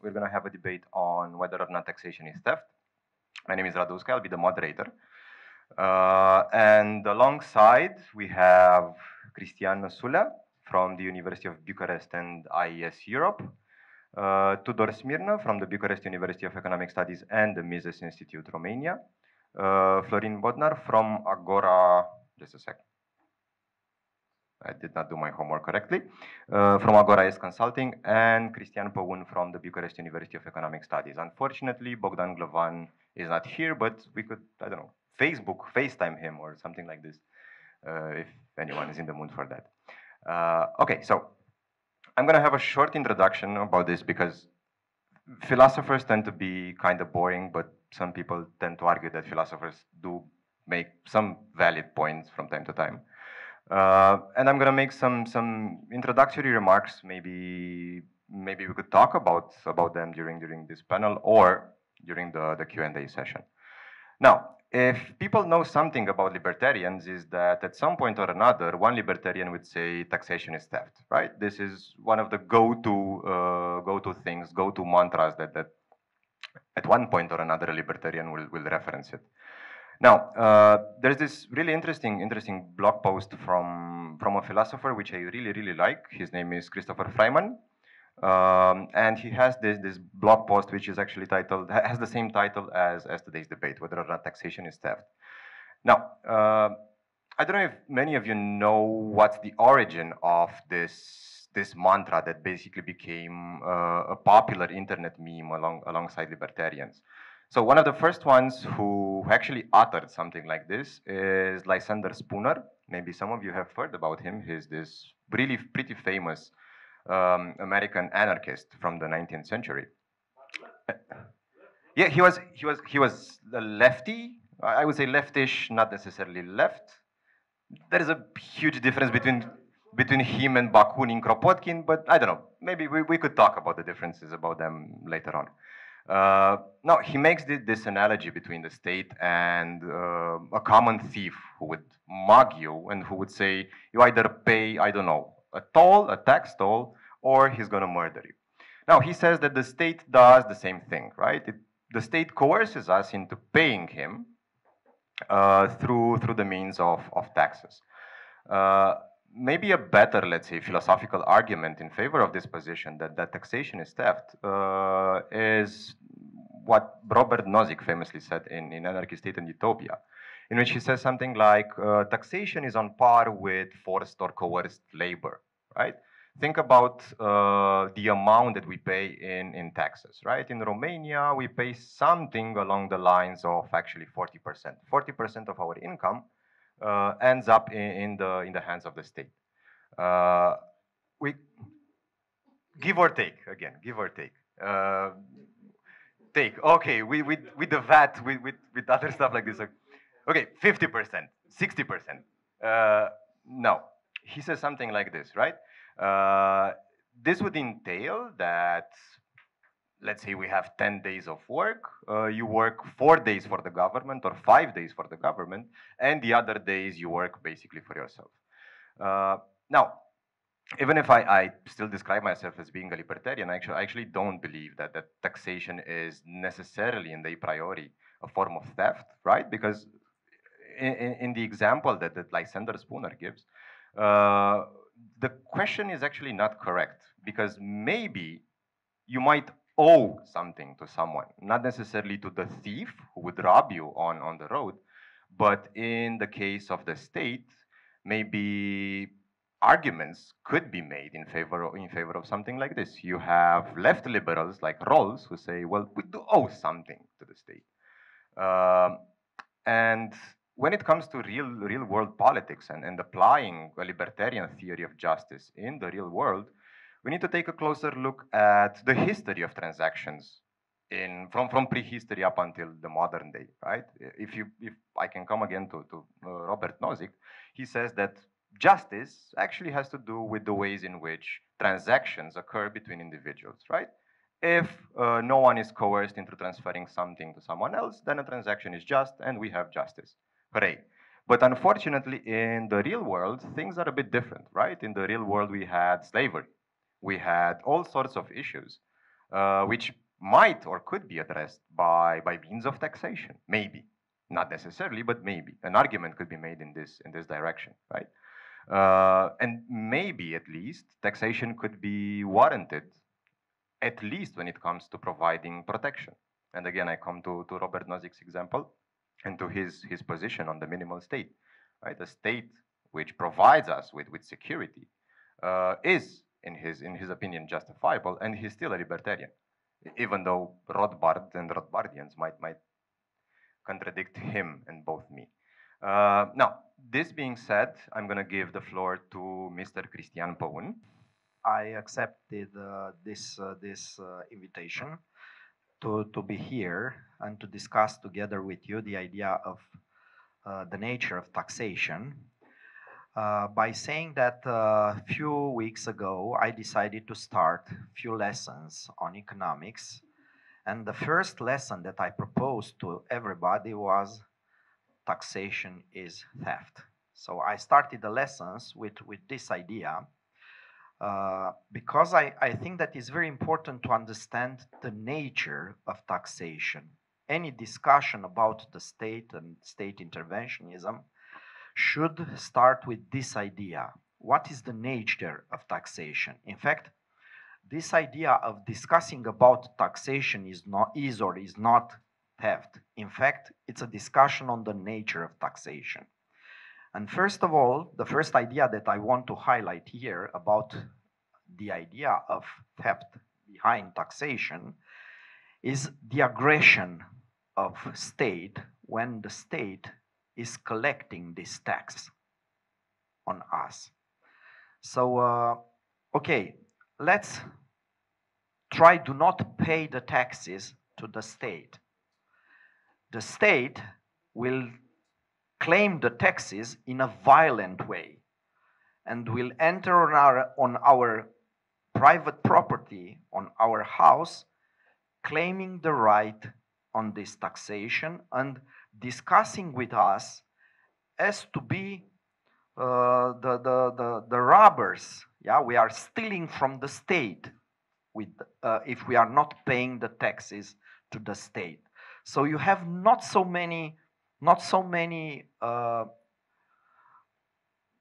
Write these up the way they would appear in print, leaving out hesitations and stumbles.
we're going to have a debate on whether or not taxation is theft. My name is Radu. I'll be the moderator. And alongside, we have Cristian Năsulea from the University of Bucharest and IES Europe. Tudor Smirna from the Bucharest University of Economic Studies and the Mises Institute, Romania. Florin Bondar from Agora, just a second. I did not do my homework correctly. From Agora is Consulting, and Cristian Păun from the Bucharest University of Economic Studies. Unfortunately, Bogdan Glovan is not here, but we could, I don't know, FaceTime him or something like this, if anyone is in the mood for that. Okay, so I'm going to have a short introduction about this because philosophers tend to be kind of boring, but some people tend to argue that philosophers do make some valid points from time to time. And I'm going to make some introductory remarks. Maybe we could talk about them during this panel or during the Q&A session. Now, if people know something about libertarians, is that at some point or another, one libertarian would say taxation is theft, right? This is one of the go-to things, go-to mantras that at one point or another a libertarian will reference it. Now, there's this really interesting blog post from a philosopher which I really like. His name is Christopher Freiman, and he has this blog post which is actually has the same title as today's debate, whether or not taxation is theft. Now, I don't know if many of you know what's the origin of this mantra that basically became a popular internet meme alongside libertarians. So one of the first ones who actually uttered something like this is Lysander Spooner. Maybe some of you have heard about him. He's this really pretty famous American anarchist from the 19th century. Yeah, he was a lefty. I would say leftish, not necessarily left. There is a huge difference between him and Bakunin Kropotkin, but I don't know. Maybe we could talk about the differences about them later on. Now, he makes this analogy between the state and a common thief who would mug you and who would say, you either pay, I don't know, a tax toll, or he's going to murder you. Now, he says that the state does the same thing, right? The state coerces us into paying him through the means of taxes. Maybe a better, let's say, philosophical argument in favor of this position that taxation is theft is what Robert Nozick famously said in Anarchy, State and Utopia, in which he says something like, taxation is on par with forced or coerced labor, right? Think about the amount that we pay in taxes, right? In Romania, we pay something along the lines of actually 40%. 40% of our income ends up in the hands of the state. We give or take again, give or take. Okay, with the VAT, with other stuff like this. Okay, 50%, 60%. No, he says something like this, right? This would entail that, let's say we have 10 days of work, you work 4 days for the government or 5 days for the government, and the other days you work basically for yourself. Now, even if I still describe myself as being a libertarian, I actually don't believe that taxation is necessarily in the a priori a form of theft, right? Because in the example that Lysander Spooner gives, the question is actually not correct, because maybe you might owe something to someone, not necessarily to the thief who would rob you on the road, but in the case of the state, maybe arguments could be made in favor of something like this. You have left liberals like Rawls who say, well, we do owe something to the state. And when it comes to real world politics and applying a libertarian theory of justice in the real world, we need to take a closer look at the history of transactions from prehistory up until the modern day, right? If I can come again to Robert Nozick, he says that justice actually has to do with the ways in which transactions occur between individuals, right? If no one is coerced into transferring something to someone else, then a transaction is just and we have justice. Hooray. But unfortunately, in the real world, things are a bit different, right? In the real world, we had slavery. We had all sorts of issues. which might or could be addressed by means of taxation, maybe. Not necessarily, but maybe. An argument could be made in this direction, right? And maybe at least taxation could be warranted, at least when it comes to providing protection. And again, I come to Robert Nozic's example and to his position on the minimal state, right? A state which provides us with security is, in his opinion, justifiable, and he's still a libertarian, even though Rothbard and Rothbardians might contradict him and both me. Now, this being said, I'm going to give the floor to Mr. Cristian Păun. I accepted this invitation to be here and to discuss together with you the idea of the nature of taxation by saying that a few weeks ago I decided to start a few lessons on economics, and the first lesson that I proposed to everybody was taxation is theft. So I started the lessons with this idea because I think that it's very important to understand the nature of taxation. Any discussion about the state and state interventionism should start with this idea. What is the nature of taxation? In fact, this idea of discussing about taxation is or is not theft. In fact, it's a discussion on the nature of taxation. And first of all, the first idea that I want to highlight here about the idea of theft behind taxation is the aggression of state when the state is collecting this tax on us. So, okay, let's try to not pay the taxes to the state. The state will claim the taxes in a violent way and will enter on our private property, on our house, claiming the right on this taxation and discussing with us as to be the robbers. Yeah, we are stealing from the state with if we are not paying the taxes to the state. So you have not so many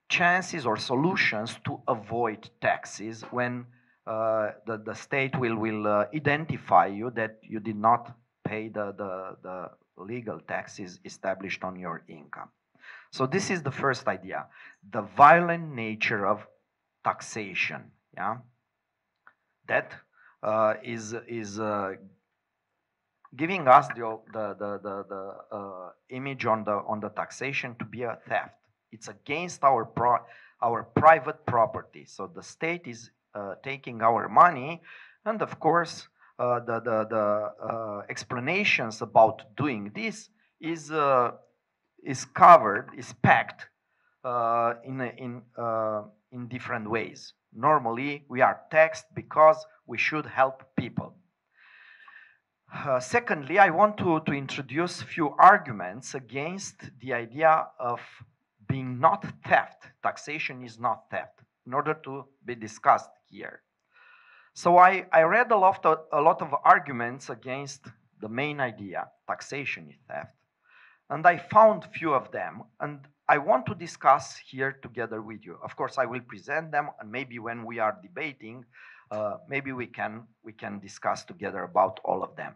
chances or solutions to avoid taxes when the state will identify you that you did not pay the legal taxes established on your income. So this is the first idea, the violent nature of taxation. Yeah, that is giving us the image on the taxation to be a theft. It's against our private property. So the state is taking our money, and of course the explanations about doing this is covered, is packed in different ways. Normally we are taxed because we should help people. Secondly, I want to introduce a few arguments against the idea of being not theft. Taxation is not theft, in order to be discussed here. So I read a lot of arguments against the main idea, taxation is theft, and I found few of them, and I want to discuss here together with you. Of course, I will present them, and maybe when we are debating, maybe we can discuss together about all of them.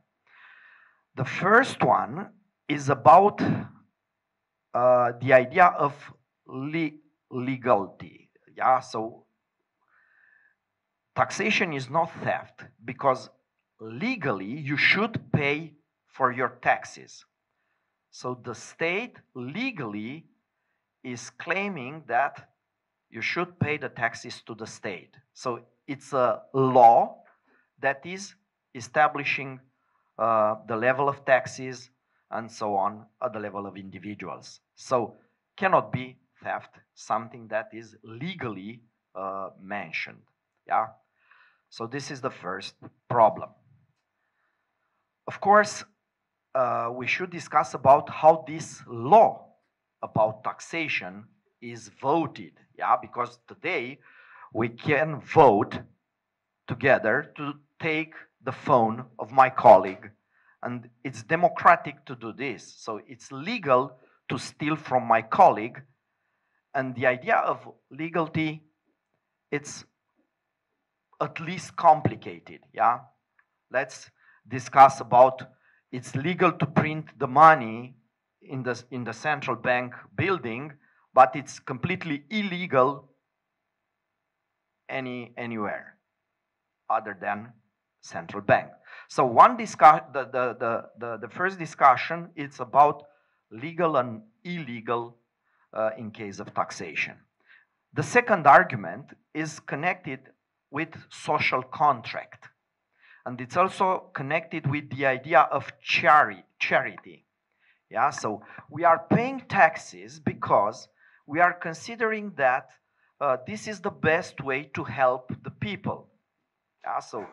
The first one is about the idea of legality. Yeah, so taxation is not theft because legally you should pay for your taxes. So the state legally is claiming that you should pay the taxes to the state. So it's a law that is establishing the level of taxes and so on at the level of individuals. So cannot be theft, something that is legally mentioned. Yeah. So this is the first problem. Of course, we should discuss about how this law about taxation is voted. Yeah, because today we can vote together to take the phone of my colleague, and it's democratic to do this. So it's legal to steal from my colleague, and the idea of legality, it's at least complicated, yeah? Let's discuss about it's legal to print the money in the central bank building, but it's completely illegal anywhere other than central bank. So the first discussion, it's about legal and illegal in case of taxation. The second argument is connected with social contract. And it's also connected with the idea of charity. Yeah, so we are paying taxes because we are considering that this is the best way to help the people. Yeah, so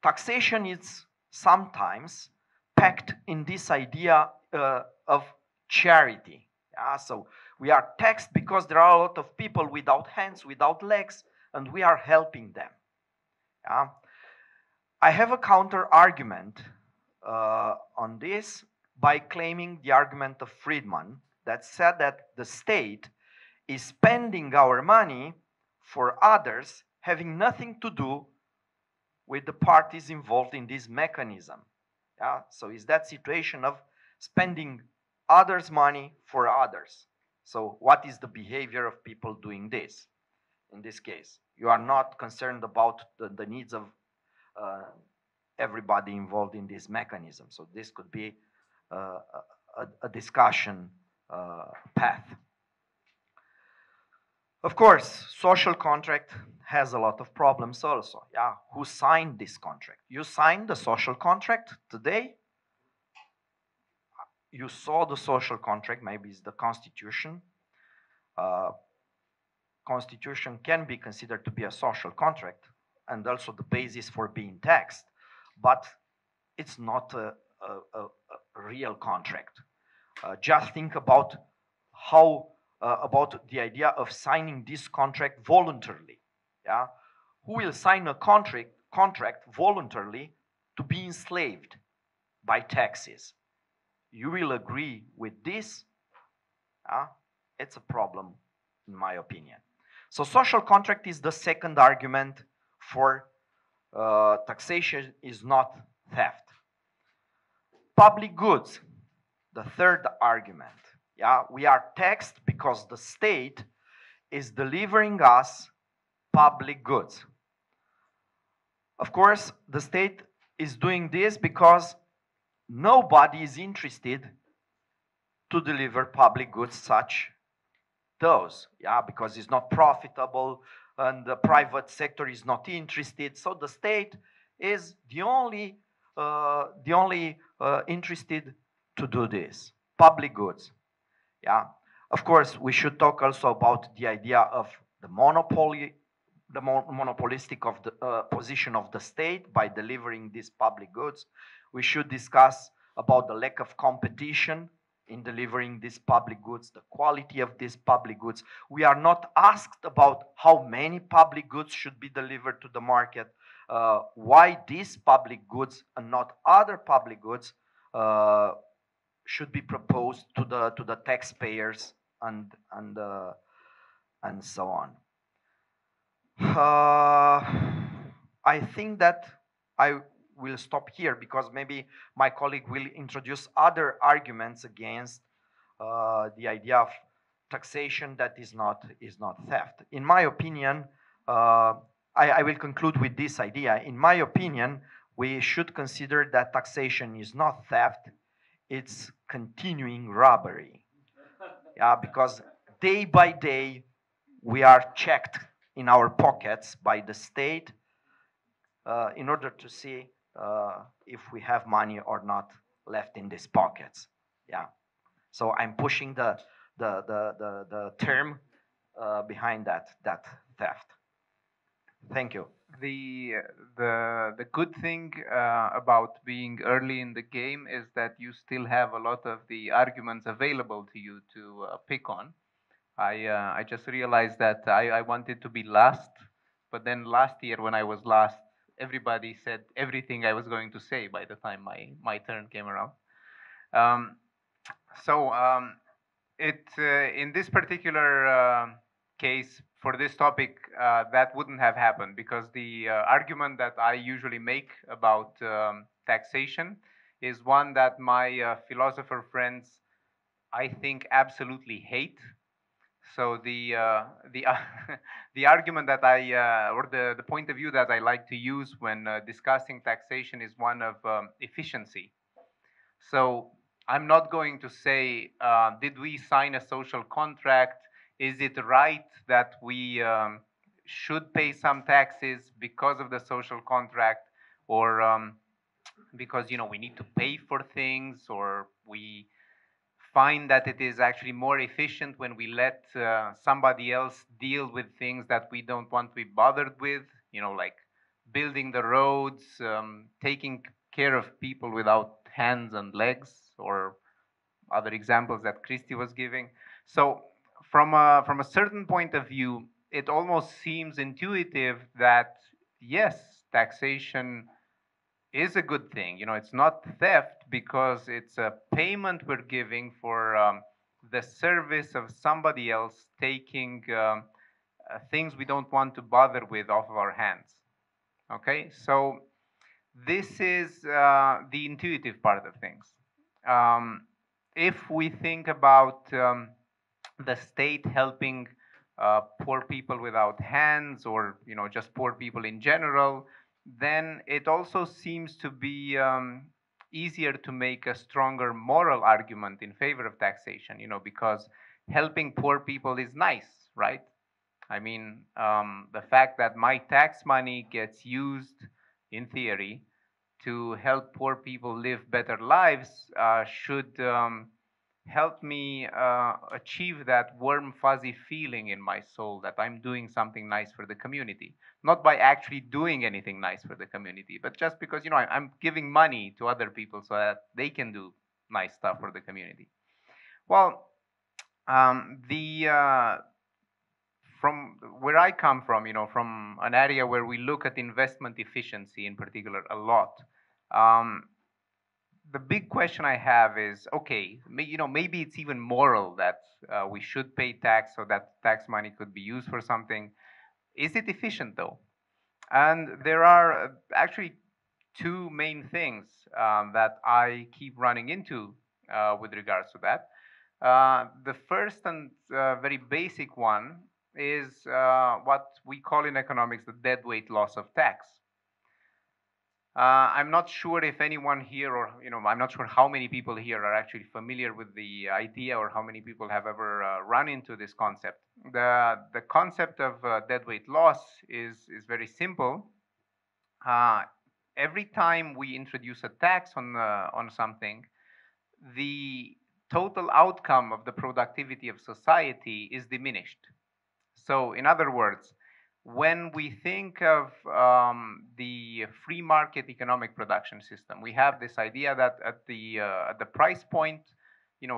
taxation is sometimes packed in this idea of charity. Yeah, so we are taxed because there are a lot of people without hands, without legs, and we are helping them. Yeah. I have a counter argument on this by claiming the argument of Friedman that said that the state is spending our money for others having nothing to do with the parties involved in this mechanism. Yeah? So it's that situation of spending others' money for others. So what is the behavior of people doing this? In this case, you are not concerned about the needs of everybody involved in this mechanism. So this could be a discussion path. Of course, social contract has a lot of problems also. Yeah, who signed this contract? You signed the social contract today. You saw the social contract, maybe it's the Constitution. Constitution can be considered to be a social contract and also the basis for being taxed, but it's not a real contract. Just think about how about the idea of signing this contract voluntarily. Yeah, who will sign a contract voluntarily to be enslaved by taxes? You will agree with this? It's a problem, in my opinion. So social contract is the second argument for taxation is not theft. Public goods, the third argument. Yeah, we are taxed because the state is delivering us public goods. Of course, the state is doing this because nobody is interested to deliver public goods such those, yeah, because it's not profitable and the private sector is not interested. So the state is the only interested to do this, public goods. Yeah, of course, we should talk also about the idea of the monopoly, the monopolistic of the position of the state by delivering these public goods. We should discuss about the lack of competition in delivering these public goods, the quality of these public goods. We are not asked about how many public goods should be delivered to the market, why these public goods and not other public goods should be proposed to the taxpayers and so on. I think that I will stop here because maybe my colleague will introduce other arguments against the idea of taxation that is not theft. In my opinion, I will conclude with this idea. In my opinion, we should consider that taxation is not theft, it's continuing robbery. Yeah, because day by day we are checked in our pockets by the state in order to see if we have money or not left in these pockets. Yeah. So I'm pushing the term behind that theft. Thank you. The good thing about being early in the game is that you still have a lot of the arguments available to you to pick on. I just realized that I wanted to be last, but then last year when I was last, everybody said everything I was going to say by the time my turn came around. Um, in this particular case, for this topic, that wouldn't have happened, because the argument that I usually make about taxation is one that my philosopher friends, I think, absolutely hate. So the argument that or the point of view that I like to use when discussing taxation is one of efficiency. So I'm not going to say, did we sign a social contract? Is it right that we should pay some taxes because of the social contract, or because we need to pay for things, or we find that it is actually more efficient when we let somebody else deal with things that we don't want to be bothered with, like building the roads, taking care of people without hands and legs, or other examples that Christy was giving. So from a certain point of view, it almost seems intuitive that yes, taxation is a good thing. It's not theft, because it's a payment we're giving for the service of somebody else taking things we don't want to bother with off of our hands. Okay, so this is the intuitive part of things. If we think about the state helping poor people without hands, or just poor people in general, then it also seems to be easier to make a stronger moral argument in favor of taxation, because helping poor people is nice, right? I mean, the fact that my tax money gets used, in theory, to help poor people live better lives should help me achieve that warm, fuzzy feeling in my soul that I'm doing something nice for the community. Not by actually doing anything nice for the community, but just because, I'm giving money to other people so that they can do nice stuff for the community. Well, from where I come from, from an area where we look at investment efficiency in particular a lot, the big question I have is, okay, maybe it's even moral that we should pay tax so that tax money could be used for something. Is it efficient though? And there are actually two main things that I keep running into with regards to that. The first and very basic one is what we call in economics the deadweight loss of tax. I'm not sure if anyone here, or I'm not sure how many people here are actually familiar with the idea, or how many people have ever run into this concept. The concept of deadweight loss is very simple. Every time we introduce a tax on something, the total outcome of the productivity of society is diminished. So, in other words, when we think of the free market economic production system, we have this idea that at the price point,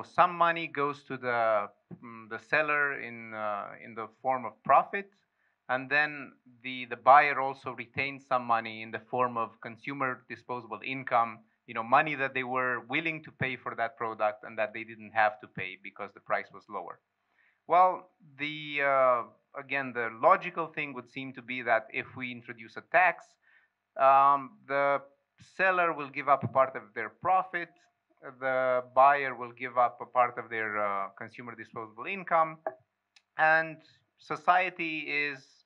some money goes to the seller in the form of profit, and then the buyer also retains some money in the form of consumer disposable income, money that they were willing to pay for that product and that they didn't have to pay because the price was lower. Well, again, the logical thing would seem to be that if we introduce a tax, the seller will give up a part of their profit, the buyer will give up a part of their consumer disposable income, and society is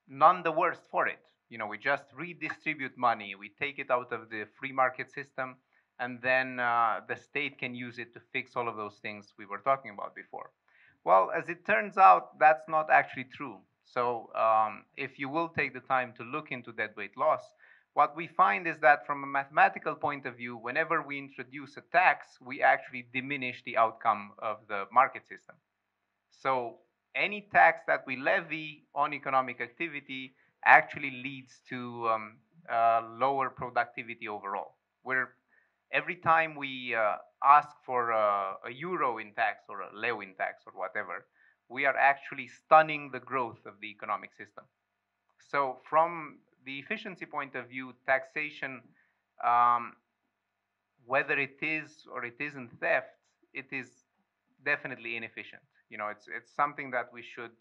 none the worse for it. We just redistribute money, we take it out of the free market system, and then the state can use it to fix all of those things we were talking about before. Well, as it turns out, that's not actually true. So if you will take the time to look into deadweight loss, what we find is that from a mathematical point of view, whenever we introduce a tax, we actually diminish the outcome of the market system. So any tax that we levy on economic activity actually leads to lower productivity overall. Every time we ask for a euro in tax, or a leu in tax, or whatever, we are actually stunning the growth of the economic system. So from the efficiency point of view, taxation, whether it is or it isn't theft, it is definitely inefficient. You know, it's something that we should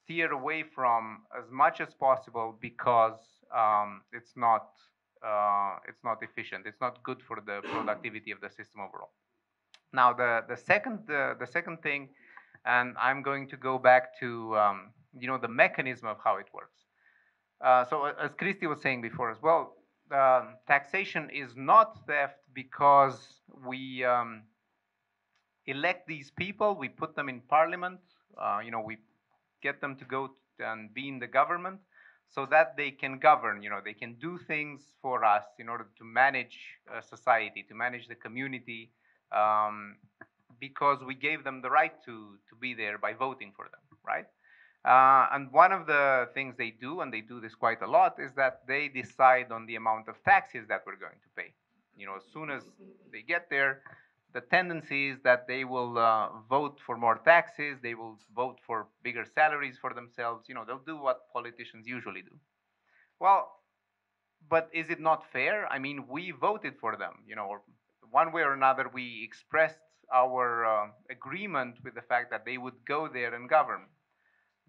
steer away from as much as possible, because it's not efficient. It's not good for the productivity of the system overall. Now, the second thing, and I'm going to go back to you know, the mechanism of how it works. So as Cristi was saying before as well, taxation is not theft because we elect these people, we put them in parliament, you know, we get them to go and be in the government so that they can govern, you know, they can do things for us in order to manage society, to manage the community, because we gave them the right to be there by voting for them, right? And one of the things they do, and they do this quite a lot, is that they decide on the amount of taxes that we're going to pay. You know, as soon as they get there, the tendency is that they will vote for more taxes, they will vote for bigger salaries for themselves, you know, they'll do what politicians usually do. Well, but is it not fair? I mean, we voted for them, you know, or one way or another, we expressed our agreement with the fact that they would go there and govern.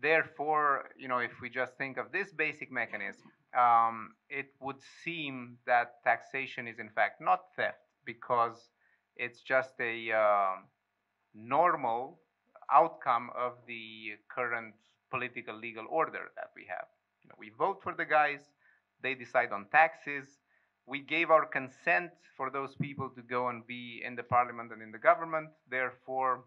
Therefore, you know, if we just think of this basic mechanism, it would seem that taxation is in fact not theft, because it's just a normal outcome of the current political legal order that we have. You know, we vote for the guys, they decide on taxes, we gave our consent for those people to go and be in the parliament and in the government. Therefore,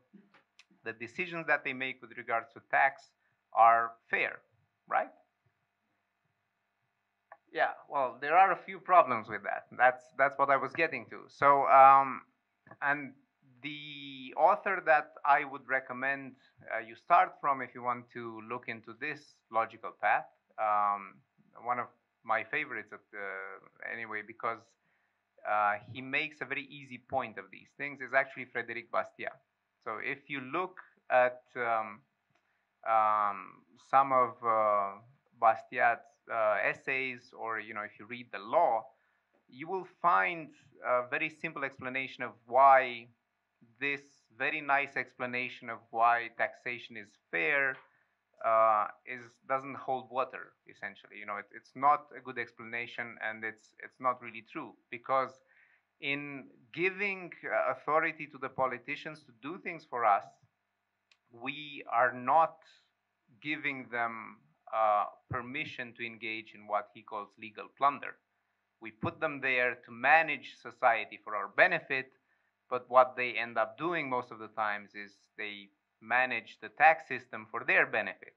the decisions that they make with regards to tax are fair, right? Yeah, well, there are a few problems with that. That's what I was getting to. So, and the author that I would recommend you start from if you want to look into this logical path, one of my favorites anyway, because he makes a very easy point of these things, is actually Frédéric Bastiat. So if you look at some of Bastiat's essays, or you know, if you read the law, you will find a very simple explanation of why this very nice explanation of why taxation is fair doesn't hold water, essentially. You know, it's not a good explanation, and it's not really true, because in giving authority to the politicians to do things for us, we are not giving them permission to engage in what he calls legal plunder. We put them there to manage society for our benefit, but what they end up doing most of the times is they manage the tax system for their benefit.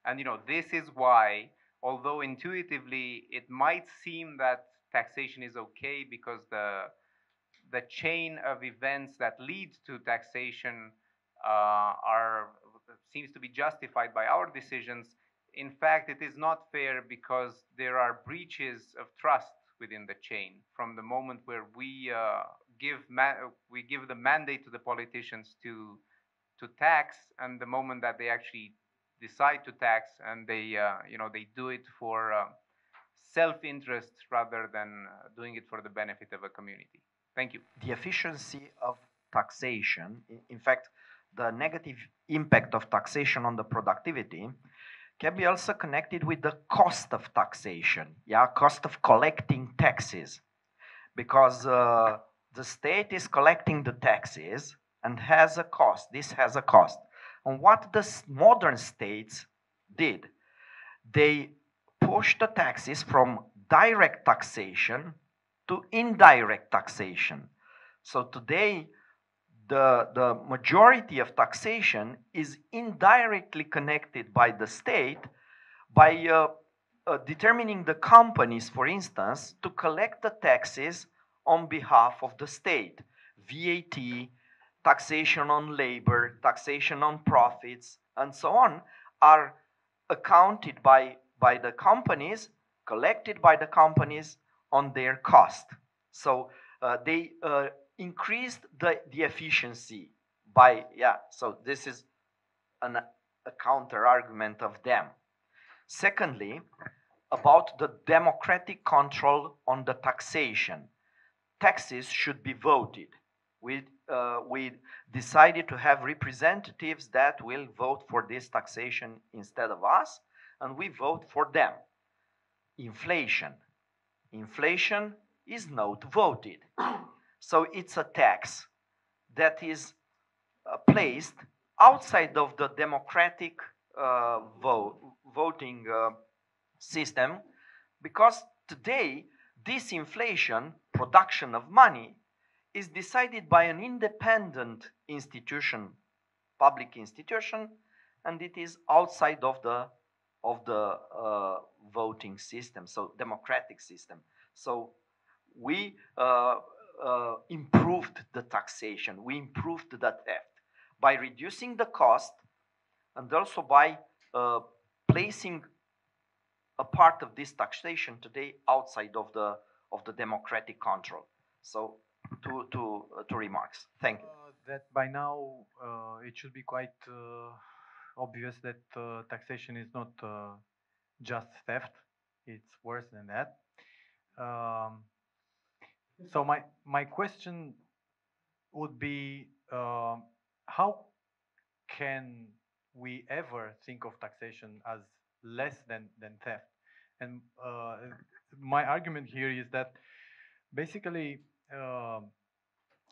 And you know, this is why, although intuitively it might seem that taxation is okay because the chain of events that lead to taxation seems to be justified by our decisions, in fact, it is not fair, because there are breaches of trust within the chain from the moment where we give the mandate to the politicians to tax, and the moment that they actually decide to tax, and they you know, they do it for self-interest rather than doing it for the benefit of a community. Thank you. The efficiency of taxation, in fact, the negative impact of taxation on the productivity, can be also connected with the cost of taxation, yeah, cost of collecting taxes, because the state is collecting the taxes and has a cost. This has a cost. And what the modern states did, they pushed the taxes from direct taxation to indirect taxation. So today, the majority of taxation is indirectly connected by the state by determining the companies, for instance, to collect the taxes on behalf of the state. VAT, taxation on labor, taxation on profits, and so on, are accounted by the companies, collected by the companies on their cost. So they increased the efficiency by, yeah, so this is a counter argument of them. Secondly, about the democratic control on the taxation. Taxes should be voted. We decided to have representatives that will vote for this taxation instead of us, and we vote for them. Inflation. Inflation is not voted. So it's a tax that is placed outside of the democratic voting system, because today this inflation, production of money, is decided by an independent institution, public institution, and it is outside of the voting system, so democratic system. So we improved the taxation, we improved the theft by reducing the cost, and also by placing a part of this taxation today outside of the democratic control. So two remarks. Thank you. That by now it should be quite obvious that taxation is not just theft; it's worse than that. So my question would be, how can we ever think of taxation as less than theft? And my argument here is that basically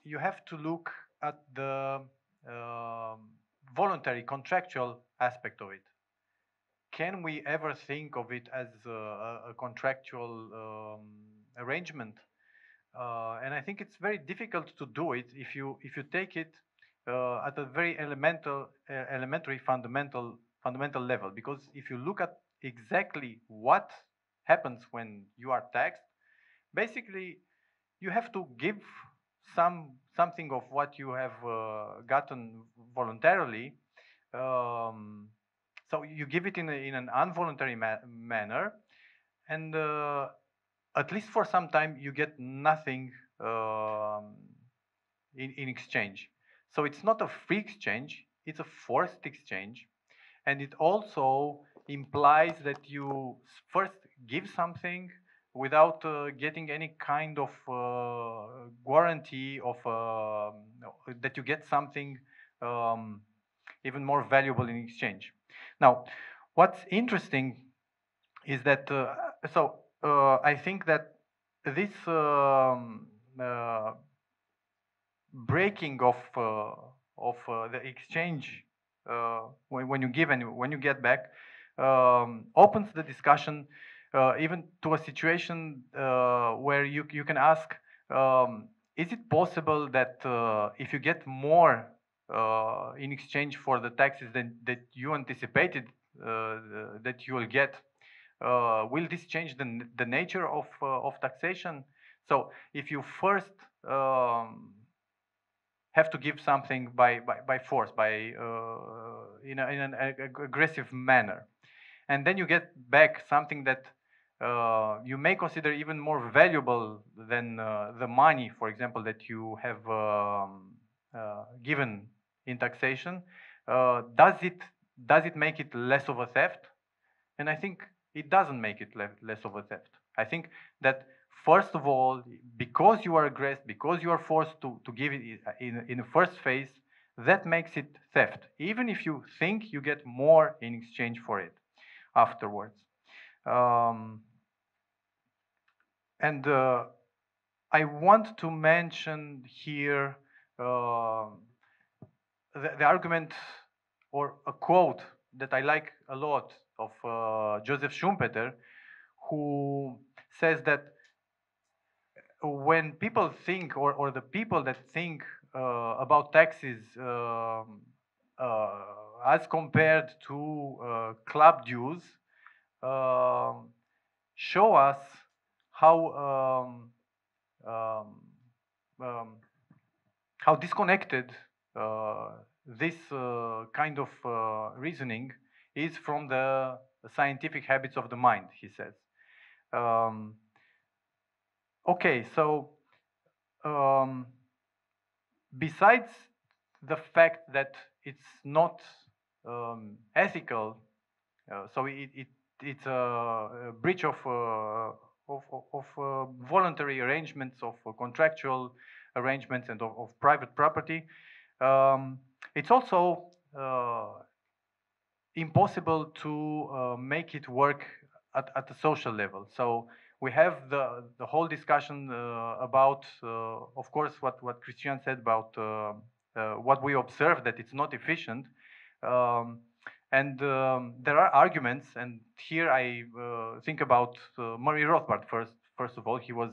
you have to look at the voluntary contractual aspect of it. Can we ever think of it as a contractual arrangement? And I think it's very difficult to do it if you take it at a very elementary fundamental level. Because if you look at exactly what happens when you are taxed, basically you have to give something of what you have gotten voluntarily. So you give it in an involuntary manner, and at least for some time you get nothing in exchange. So it's not a free exchange, it's a forced exchange, and it also implies that you first give something without getting any kind of guarantee of that you get something even more valuable in exchange. Now, what's interesting is that I think that this breaking of the exchange when you give and when you get back opens the discussion even to a situation where you can ask, is it possible that if you get more in exchange for the taxes that you anticipated that you will get, will this change the nature of taxation? So if you first have to give something by force, in an aggressive manner, and then you get back something that you may consider even more valuable than the money, for example, that you have given in taxation, does it make it less of a theft? And I think it doesn't make it less of a theft. I think that first of all, because you are aggressed, because you are forced to give it in the first phase, that makes it theft, even if you think you get more in exchange for it afterwards. And I want to mention here the argument or a quote that I like a lot of Joseph Schumpeter, who says that when people think, or the people that think about taxes as compared to club dues, show us how disconnected this kind of reasoning is from the scientific habits of the mind, he says. Okay, so besides the fact that it's not ethical, so it it's a breach of voluntary arrangements, of contractual arrangements, and of private property. It's also impossible to make it work at a social level. So we have the whole discussion about, of course, what Cristian said about what we observe, that it's not efficient. And there are arguments, and here I think about Murray Rothbard first of all. He was,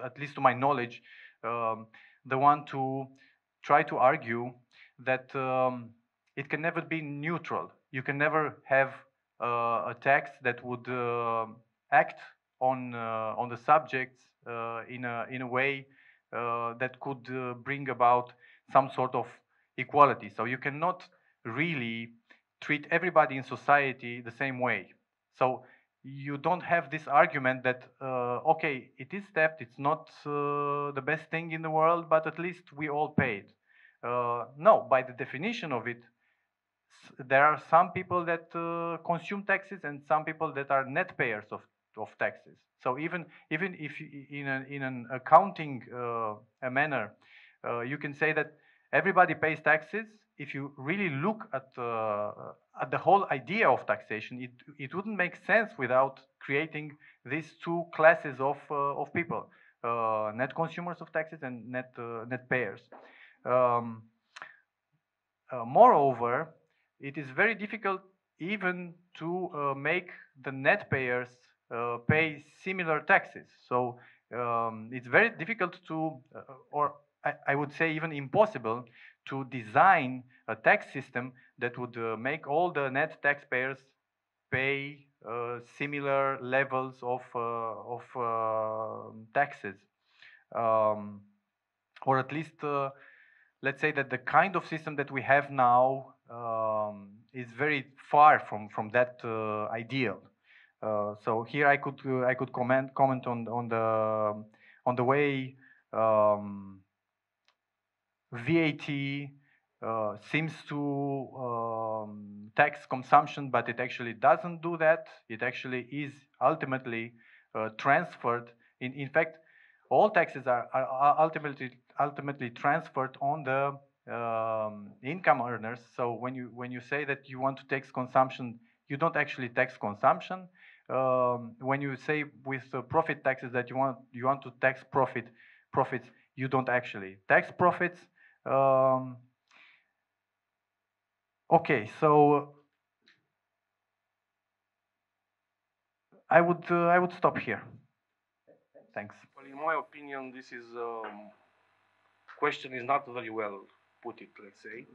at least to my knowledge, the one to try to argue that it can never be neutral. You can never have a tax that would act on the subjects in a way that could bring about some sort of equality. So you cannot really treat everybody in society the same way. So you don't have this argument that okay, it is theft, it's not the best thing in the world, but at least we all paid. No, by the definition of it, there are some people that consume taxes and some people that are net payers of taxes. So even if in an accounting manner, you can say that everybody pays taxes. If you really look at the whole idea of taxation, it wouldn't make sense without creating these two classes of people: net consumers of taxes and net payers. Moreover, it is very difficult even to make the net payers pay similar taxes. So it's very difficult to, or I would say even impossible, to design a tax system that would make all the net taxpayers pay similar levels of taxes, or at least let's say that the kind of system that we have now is very far from that ideal. So here I could comment on the way VAT seems to tax consumption, but it actually doesn't do that. It actually is ultimately transferred. In fact, all taxes are ultimately transferred on the income earners. So when you say that you want to tax consumption, you don't actually tax consumption. When you say with profit taxes that you want to tax profits, you don't actually tax profits. Okay, so I would stop here. Thanks. Well, in my opinion, this is question is not very well put it, let's say.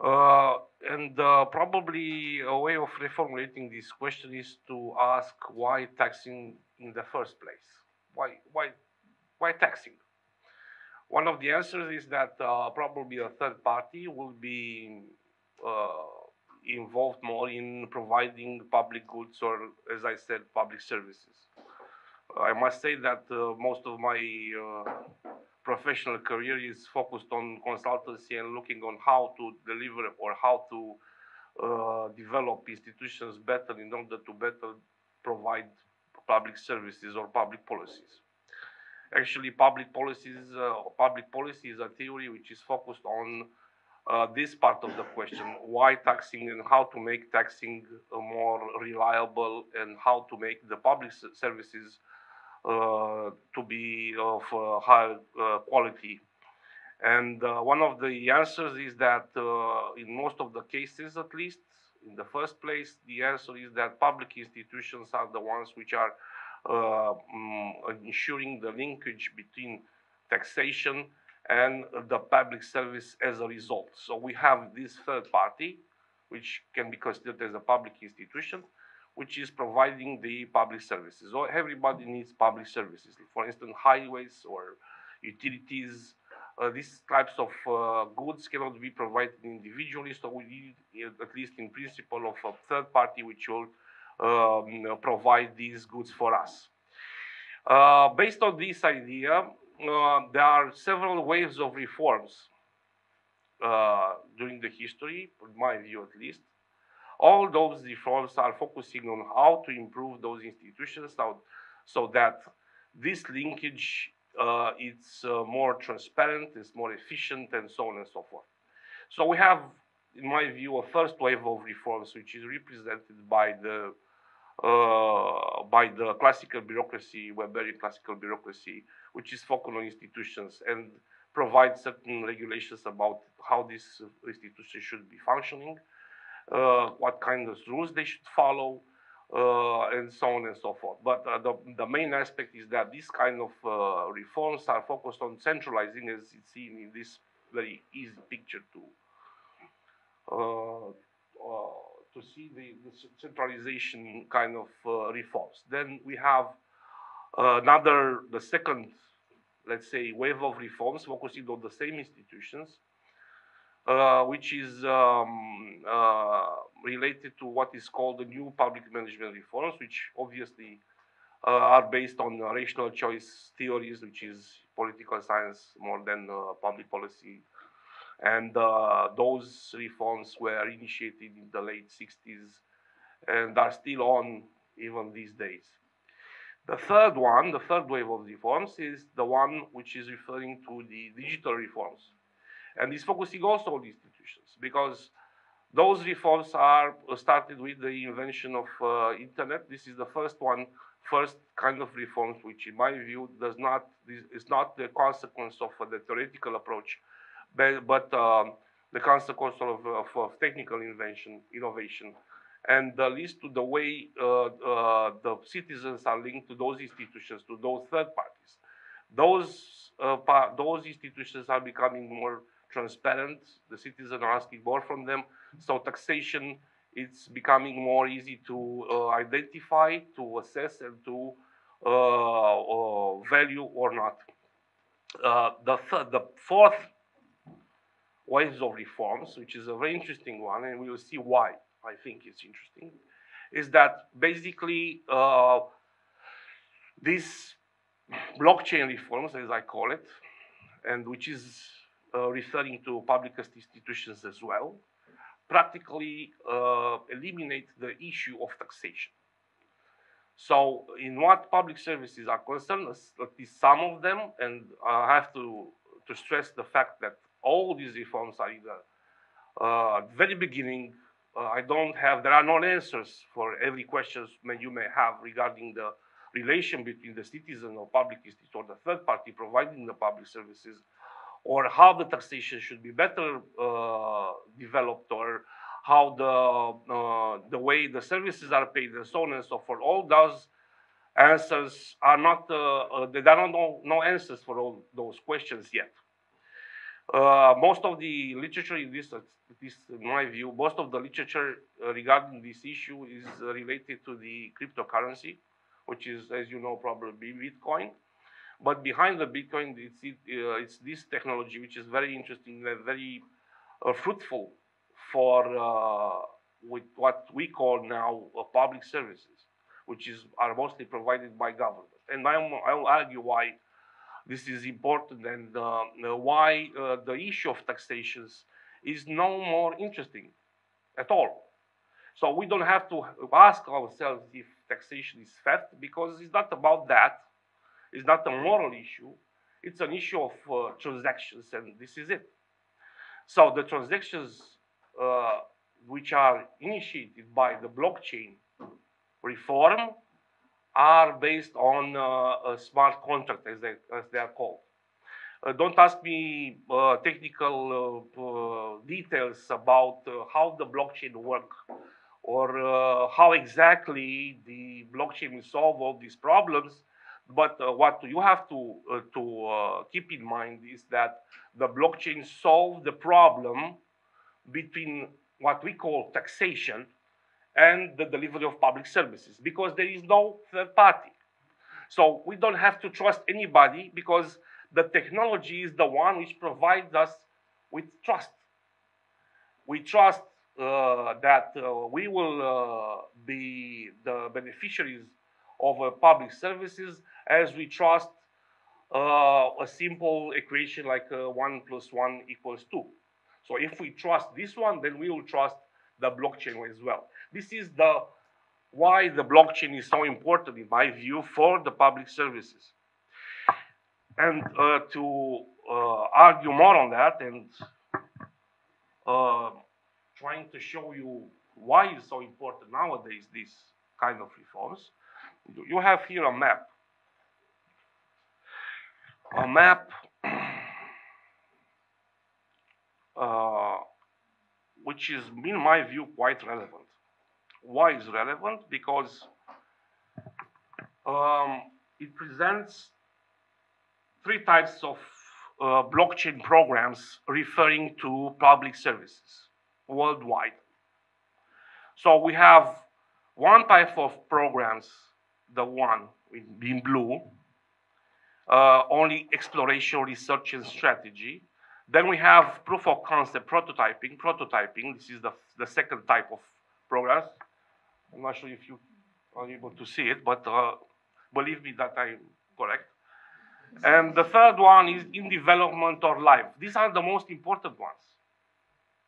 And probably a way of reformulating this question is to ask why taxing in the first place? Why taxing? One of the answers is that probably a third party will be involved more in providing public goods, or, as I said, public services. I must say that most of my professional career is focused on consultancy and looking on how to deliver or how to develop institutions better in order to better provide public services or public policies. Actually, public policy is a theory which is focused on this part of the question: why taxing and how to make taxing more reliable and how to make the public services to be of higher quality. And one of the answers is that in most of the cases, at least in the first place, the answer is that public institutions are the ones which are ensuring the linkage between taxation and the public service as a result. So we have this third party, which can be considered as a public institution, which is providing the public services. So everybody needs public services. For instance, highways or utilities, these types of goods cannot be provided individually, so we need, at least in principle, of a third party which will provide these goods for us. Based on this idea, there are several waves of reforms during the history, in my view at least. All those reforms are focusing on how to improve those institutions so that this linkage is more transparent, is more efficient, and so on and so forth. So we have, in my view, a first wave of reforms, which is represented by the classical bureaucracy, Weberian classical bureaucracy, which is focused on institutions and provides certain regulations about how this institution should be functioning, what kind of rules they should follow, and so on and so forth. But the main aspect is that this kind of reforms are focused on centralizing, as it's seen in this very easy picture to see the centralization kind of reforms. Then we have the second, let's say, wave of reforms focusing on the same institutions, which is related to what is called the new public management reforms, which obviously are based on rational choice theories, which is political science more than public policy. And those reforms were initiated in the late 60s and are still on even these days. The third wave of reforms is the one which is referring to the digital reforms. And is focusing also on institutions, because those reforms are started with the invention of internet. This is the first kind of reforms which, in my view, is not the consequence of the theoretical approach, but the consequence of technical innovation, and leads to the way the citizens are linked to those institutions, to those third parties. Those institutions are becoming more transparent. The citizens are asking more from them. So taxation, it's becoming more easy to identify, to assess, and to value or not. The fourth waves of reforms, which is a very interesting one, and we will see why I think it's interesting, is that basically these blockchain reforms, as I call it, and which is referring to public institutions as well, practically eliminate the issue of taxation. So in what public services are concerned, at least some of them, and I have to stress the fact that all these reforms are either at the very beginning, there are no answers for every question you may have regarding the relation between the citizen or public institute or the third party providing the public services, or how the taxation should be better developed, or how the way the services are paid, and so on and so forth. All those answers are not, there are no answers for all those questions yet. Most of the literature in this, in my view, most of the literature regarding this issue is related to the cryptocurrency, which is, as you know, probably Bitcoin. But behind the Bitcoin, it's this technology, which is very interesting and very fruitful for with what we call now public services, which are mostly provided by government. And I will argue why this is important, and why the issue of taxations is no more interesting at all. So we don't have to ask ourselves if taxation is theft, because it's not about that. It's not a moral issue. It's an issue of transactions, and this is it. So the transactions which are initiated by the blockchain reform are based on a smart contract, as they are called. Don't ask me technical details about how the blockchain works, or how exactly the blockchain will solve all these problems. But what you have to keep in mind is that the blockchain solves the problem between what we call taxation and the delivery of public services, because there is no third party. So we don't have to trust anybody, because the technology is the one which provides us with trust. We trust that we will be the beneficiaries of public services, as we trust a simple equation like 1 + 1 = 2. So if we trust this one, then we will trust the blockchain as well. This is why the blockchain is so important, in my view, for the public services. And to argue more on that and trying to show you why it's so important nowadays, these kind of reforms, you have here a map. A map which is, in my view, quite relevant. Why is relevant? Because it presents three types of blockchain programs referring to public services worldwide. So we have one type of programs, the one in blue, only exploration, research, and strategy. Then we have proof of concept, prototyping. This is the second type of programs. I'm not sure if you are able to see it, but believe me that I'm correct. And the third one is in development or live. These are the most important ones.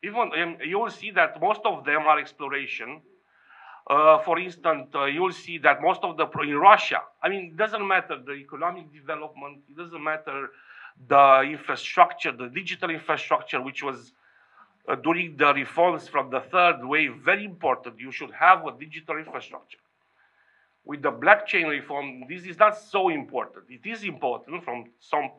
Even you will see that most of them are exploration. For instance, you will see that most of in Russia, I mean, it doesn't matter the economic development, it doesn't matter the infrastructure, the digital infrastructure, which was during the reforms from the third wave, very important. You should have a digital infrastructure. With the blockchain reform, this is not so important. It is important from some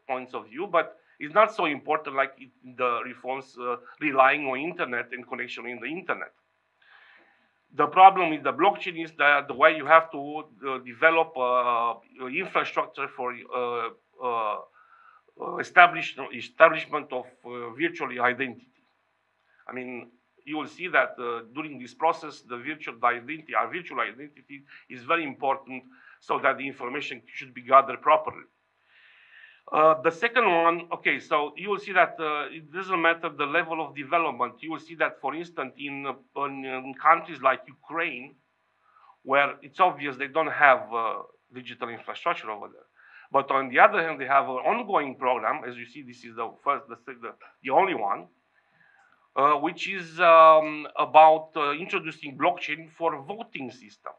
points of view, but it's not so important like the reforms relying on internet and connection in the internet. The problem with the blockchain is that the way you have to develop infrastructure for establishment of virtual identity. I mean, you will see that during this process, the virtual identity is very important so that the information should be gathered properly. The second one, okay, so you will see that it doesn't matter the level of development. You will see that, for instance, in countries like Ukraine, where it's obvious they don't have digital infrastructure over there. But on the other hand, they have an ongoing program. As you see, this is the only one, which is about introducing blockchain for voting system.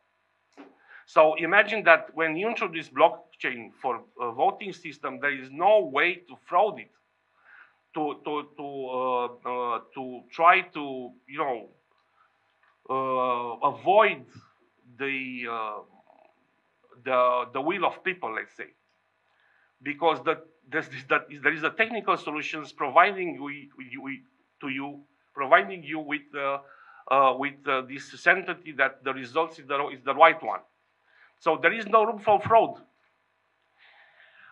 So imagine that when you introduce blockchain for a voting system, there is no way to fraud it, to try to avoid the will of people, let's say, because there is a technical solutions providing you with this certainty that the results is the right one. So there is no room for fraud.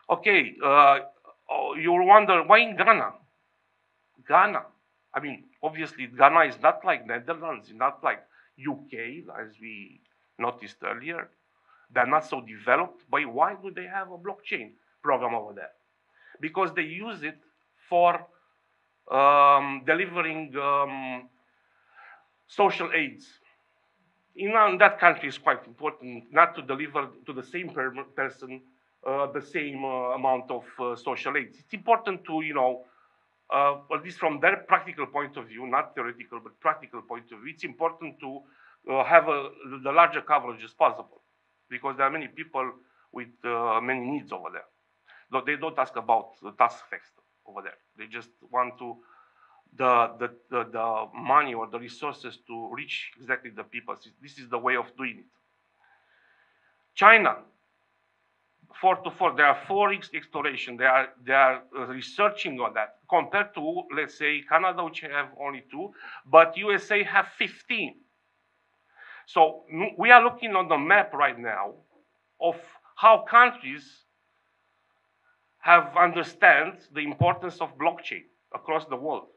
Okay, you wonder why in Ghana? Ghana, I mean, obviously Ghana is not like Netherlands, it's not like UK, as we noticed earlier. They're not so developed, but why do they have a blockchain program over there? Because they use it for delivering social aids. In that country, it's quite important not to deliver to the same person the same amount of social aids. It's important to, at least from their practical point of view, not theoretical, but practical point of view, it's important to have the larger coverage as possible, because there are many people with many needs over there. They don't ask about the task effects over there. They just want to the money or the resources to reach exactly the people. This is the way of doing it. China, 4-4, there are 4x exploration. They are researching on that compared to, let's say, Canada, which have only 2, but USA have 15. So we are looking on the map right now of how countries have understand the importance of blockchain across the world.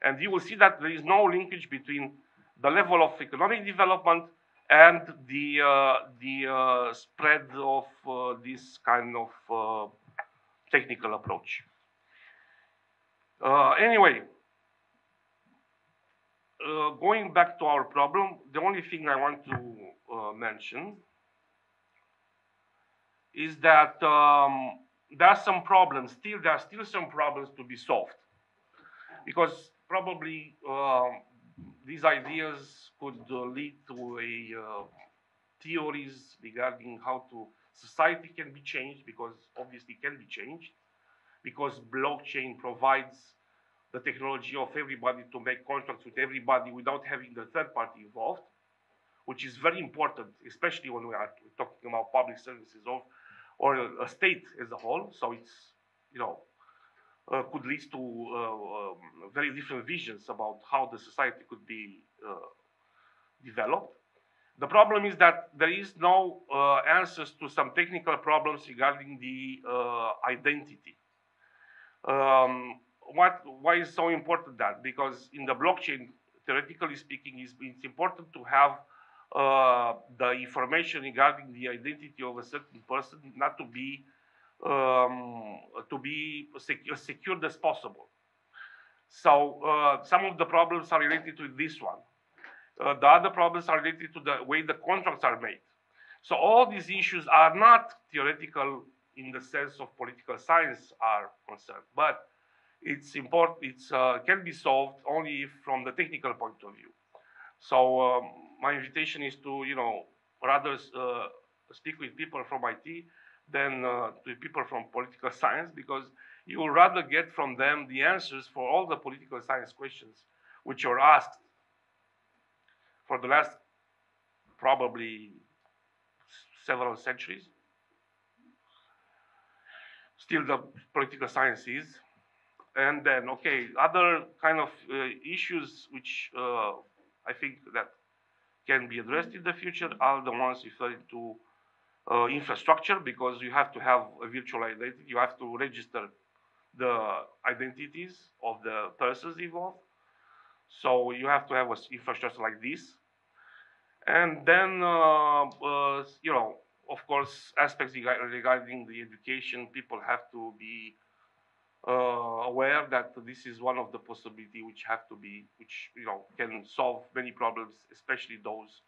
And you will see that there is no linkage between the level of economic development and the spread of this kind of technical approach. Anyway, going back to our problem, the only thing I want to mention is that there are some problems. There are still some problems to be solved, because probably these ideas could lead to theories regarding how society can be changed, because obviously it can be changed, because blockchain provides the technology of everybody to make contracts with everybody without having the third party involved, which is very important, especially when we are talking about public services or a state as a whole. So it's, could lead to very different visions about how the society could be developed. The problem is that there is no answers to some technical problems regarding the identity. Why is so important that? Because in the blockchain, theoretically speaking, it's important to have the information regarding the identity of a certain person not to be as secured as possible. So some of the problems are related to this one. The other problems are related to the way the contracts are made. So all these issues are not theoretical in the sense of political science are concerned, but it's important. It's can be solved only from the technical point of view. So my invitation is to rather speak with people from IT than to people from political science, because you will rather get from them the answers for all the political science questions which are asked for the last probably several centuries. Still the political science is. And then, okay, other kind of issues which I think that can be addressed in the future are the ones referring to infrastructure, because you have to have a virtual identity. You have to register the identities of the persons involved. So you have to have an infrastructure like this. And then, of course, aspects regarding the education, people have to be aware that this is one of the possibilities which can solve many problems, especially those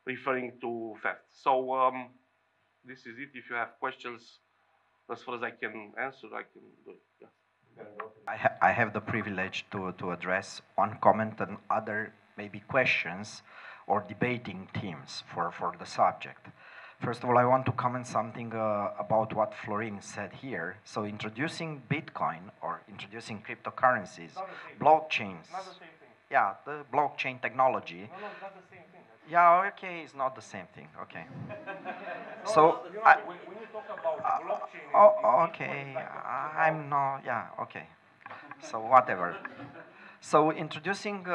referring to theft. So this is it. If you have questions, as far as I can answer, I can do it. Yeah. I have the privilege to address one comment and other maybe questions or debating themes for the subject. First of all, I want to comment something about what Florin said here. So introducing Bitcoin or introducing cryptocurrencies, blockchains. Not the same thing. Yeah, the blockchain technology. No, not the same thing. Yeah, okay, it's not the same thing. Okay. No, So when you talk about blockchain, oh, okay. I'm not. Yeah, okay. So whatever. So introducing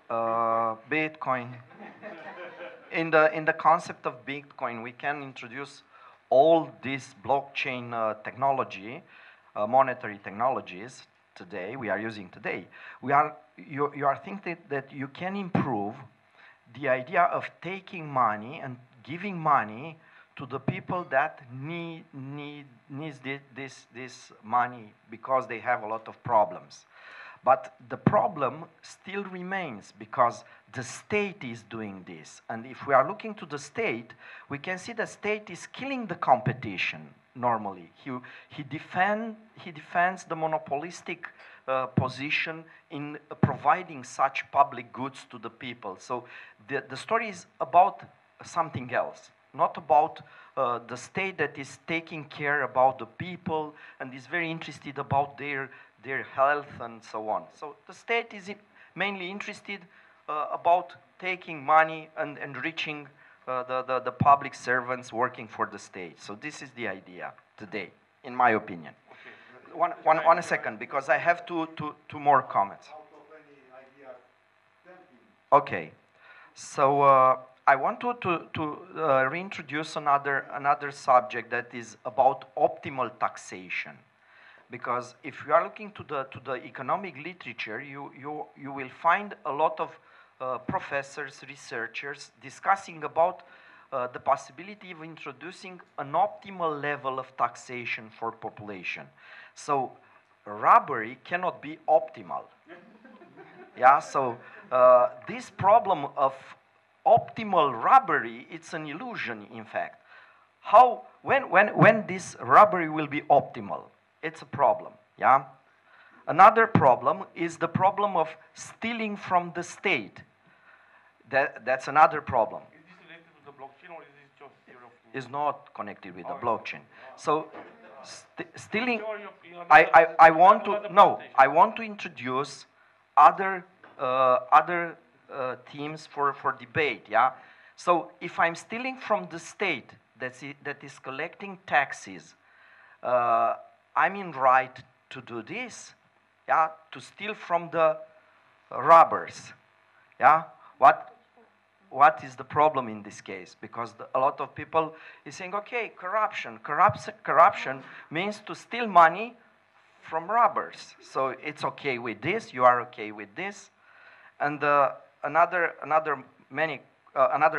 Bitcoin. In the concept of Bitcoin, we can introduce all this blockchain technology, monetary technologies today. We are using today. You are thinking that you can improve the idea of taking money and giving money to the people that needs this money because they have a lot of problems. But the problem still remains because the state is doing this. And if we are looking to the state, we can see the state is killing the competition normally. He defends the monopolistic position in providing such public goods to the people. So the story is about something else, not about the state that is taking care about the people and is very interested about their health and so on. So the state is mainly interested about taking money and enriching the public servants working for the state. So this is the idea today, in my opinion. Okay. One second, because I have two more comments. Okay, so I want to reintroduce another subject that is about optimal taxation. Because if you are looking to the economic literature, you will find a lot of professors, researchers discussing about the possibility of introducing an optimal level of taxation for population. So robbery cannot be optimal. Yeah, so this problem of optimal robbery, it's an illusion, in fact. When this robbery will be optimal? It's a problem, yeah? Another problem is the problem of stealing from the state. That's another problem. Is this related to the blockchain or is this just your opinion? Is not connected with the blockchain. So stealing, Your opinion, I want to, another no, plantation. I want to introduce other themes for debate, yeah? So if I'm stealing from the state that is collecting taxes, I'm in right to do this, yeah? To steal from the robbers, yeah? What is the problem in this case? Because a lot of people is saying, okay, corruption means to steal money from robbers. So it's okay with this, you are okay with this. And another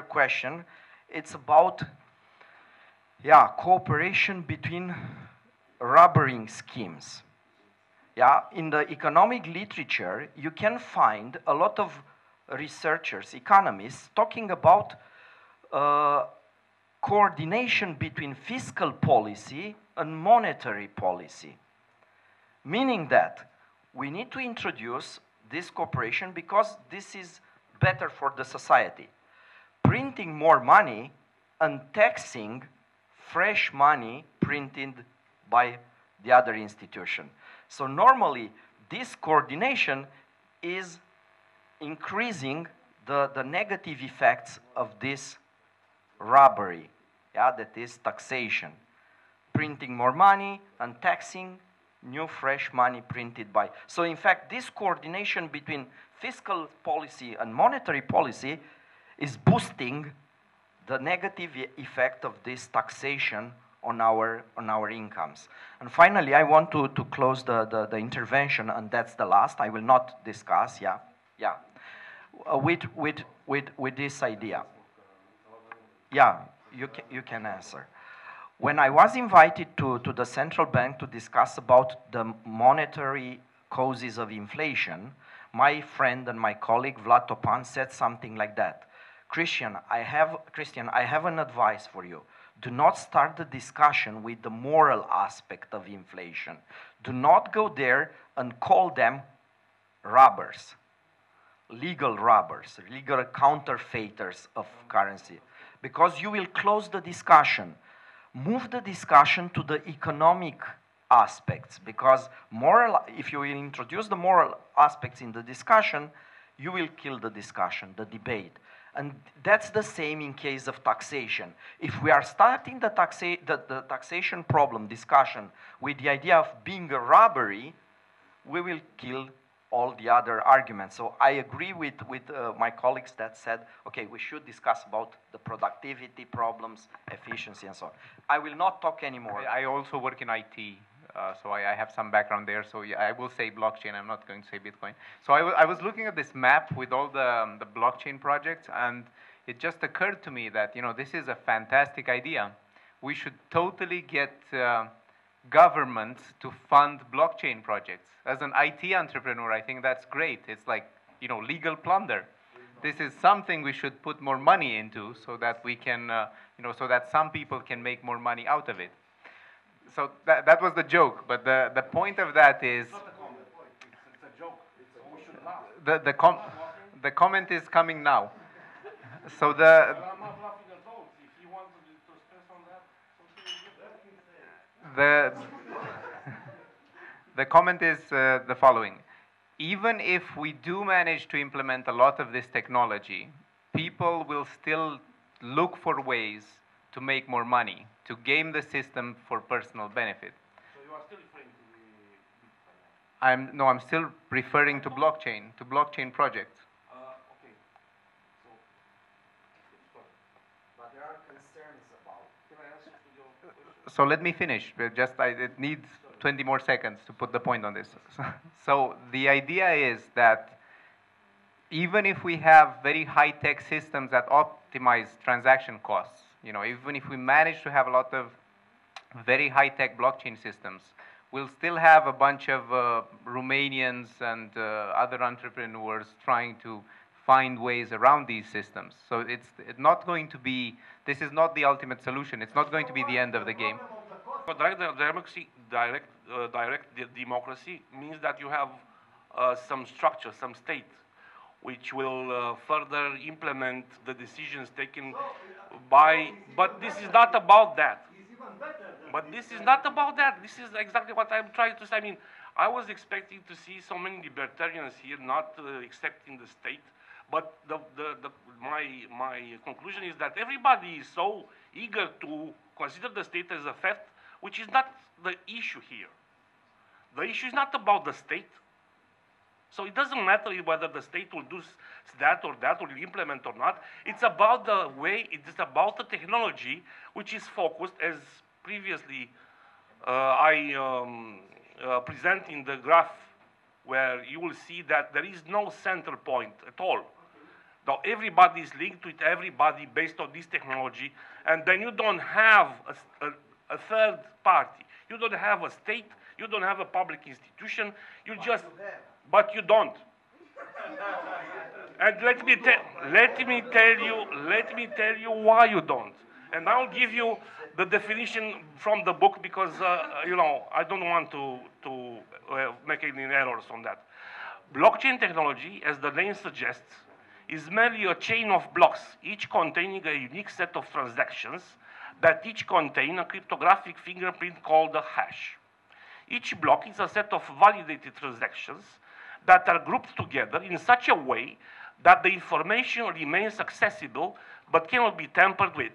question, it's about, yeah, cooperation between robbering schemes. Yeah, in the economic literature, you can find a lot of researchers, economists, talking about coordination between fiscal policy and monetary policy. Meaning that we need to introduce this cooperation because this is better for the society. Printing more money and taxing fresh money printed by the other institution. So normally, this coordination is increasing the negative effects of this robbery, yeah, that is taxation. Printing more money and taxing new fresh money printed by. So in fact, this coordination between fiscal policy and monetary policy is boosting the negative effect of this taxation on our incomes. And finally, I want to close the intervention, and that's the last. I will not discuss, yeah. With this idea. Yeah, you can answer. When I was invited to the central bank to discuss about the monetary causes of inflation, my friend and my colleague Vlad Topan said something like that. Cristian, I have an advice for you. Do not start the discussion with the moral aspect of inflation. Do not go there and call them robbers, legal counterfeiters of currency, because you will close the discussion. Move the discussion to the economic aspects, because if you will introduce the moral aspects in the discussion, you will kill the discussion, the debate. And that's the same in case of taxation. If we are starting the taxation problem discussion with the idea of being a robbery, we will kill all the other arguments. So I agree with my colleagues that said, okay, we should discuss about the productivity problems, efficiency, and so on. I will not talk anymore. I also work in IT, so I have some background there. So yeah, I will say blockchain. I'm not going to say Bitcoin. So I was looking at this map with all the blockchain projects, and it just occurred to me that, you know, this is a fantastic idea. We should totally get governments to fund blockchain projects. As an IT entrepreneur, I think that's great. It's like, you know, legal plunder. This is something we should put more money into so that we can, you know, so that some people can make more money out of it. So that was the joke, but the point of that is... It's not a comment, it's a joke. We should laugh. The comment is coming now. So the... I'm not laughing at all. If you want to stress on that, the comment is the following. Even if we do manage to implement a lot of this technology, people will still look for ways to make more money, to game the system for personal benefit. So you are still referring to the... No, I'm still referring to blockchain projects. Okay. But there are concerns about... Can I answer to your question? So let me finish. It needs 20 more seconds to put the point on this. So the idea is that even if we have very high-tech systems that optimize transaction costs, you know, even if we manage to have a lot of very high-tech blockchain systems, we'll still have a bunch of Romanians and other entrepreneurs trying to find ways around these systems. So it's not going to be, this is not the ultimate solution. It's not going to be the end of the game. For direct direct democracy means that you have some structure, some state, which will further implement the decisions taken by, but this is not about that. But this is not about that. This is exactly what I'm trying to say. I mean, I was expecting to see so many libertarians here not accepting the state, but my conclusion is that everybody is so eager to consider the state as a fact, which is not the issue here. The issue is not about the state. So it doesn't matter whether the state will do that or that, or implement or not. It's about the way, it's about the technology, which is focused, as previously I present in the graph, where you will see that there is no center point at all. Now everybody is linked with everybody based on this technology, and then you don't have a third party. You don't have a state, you don't have a public institution, you just, but you don't. And let me tell you why you don't. And I'll give you the definition from the book, because you know, I don't want to make any errors on that. Blockchain technology, as the name suggests, is merely a chain of blocks, each containing a unique set of transactions that each contain a cryptographic fingerprint called a hash. Each block is a set of validated transactions that are grouped together in such a way that the information remains accessible but cannot be tampered with.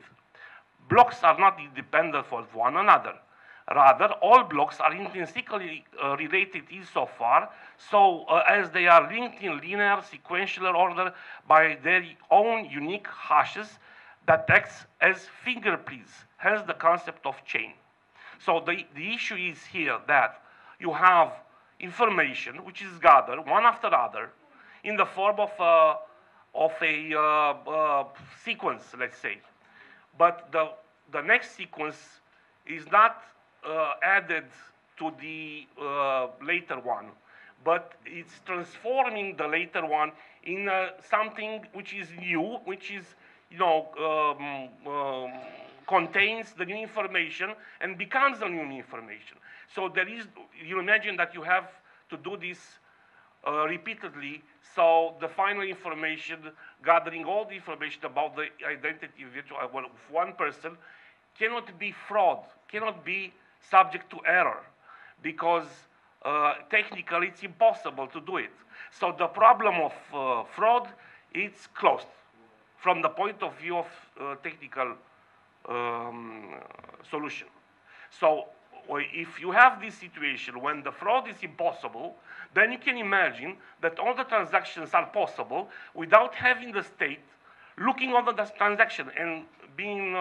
Blocks are not independent of one another. Rather, all blocks are intrinsically related insofar as they are linked in linear sequential order by their own unique hashes that acts as fingerprints, hence the concept of chain. So the issue is here that you have information which is gathered one after other in the form of a sequence, let's say. But the next sequence is not added to the later one, but it's transforming the later one in something which is new, which is, you know, contains the new information and becomes the new information. So there is, you imagine that you have to do this repeatedly, so the final information, gathering all the information about the identity of one person, cannot be fraud, cannot be subject to error, because technically it's impossible to do it. So the problem of fraud is closed from the point of view of technical solution. So if you have this situation when the fraud is impossible, then you can imagine that all the transactions are possible without having the state looking over the transaction and being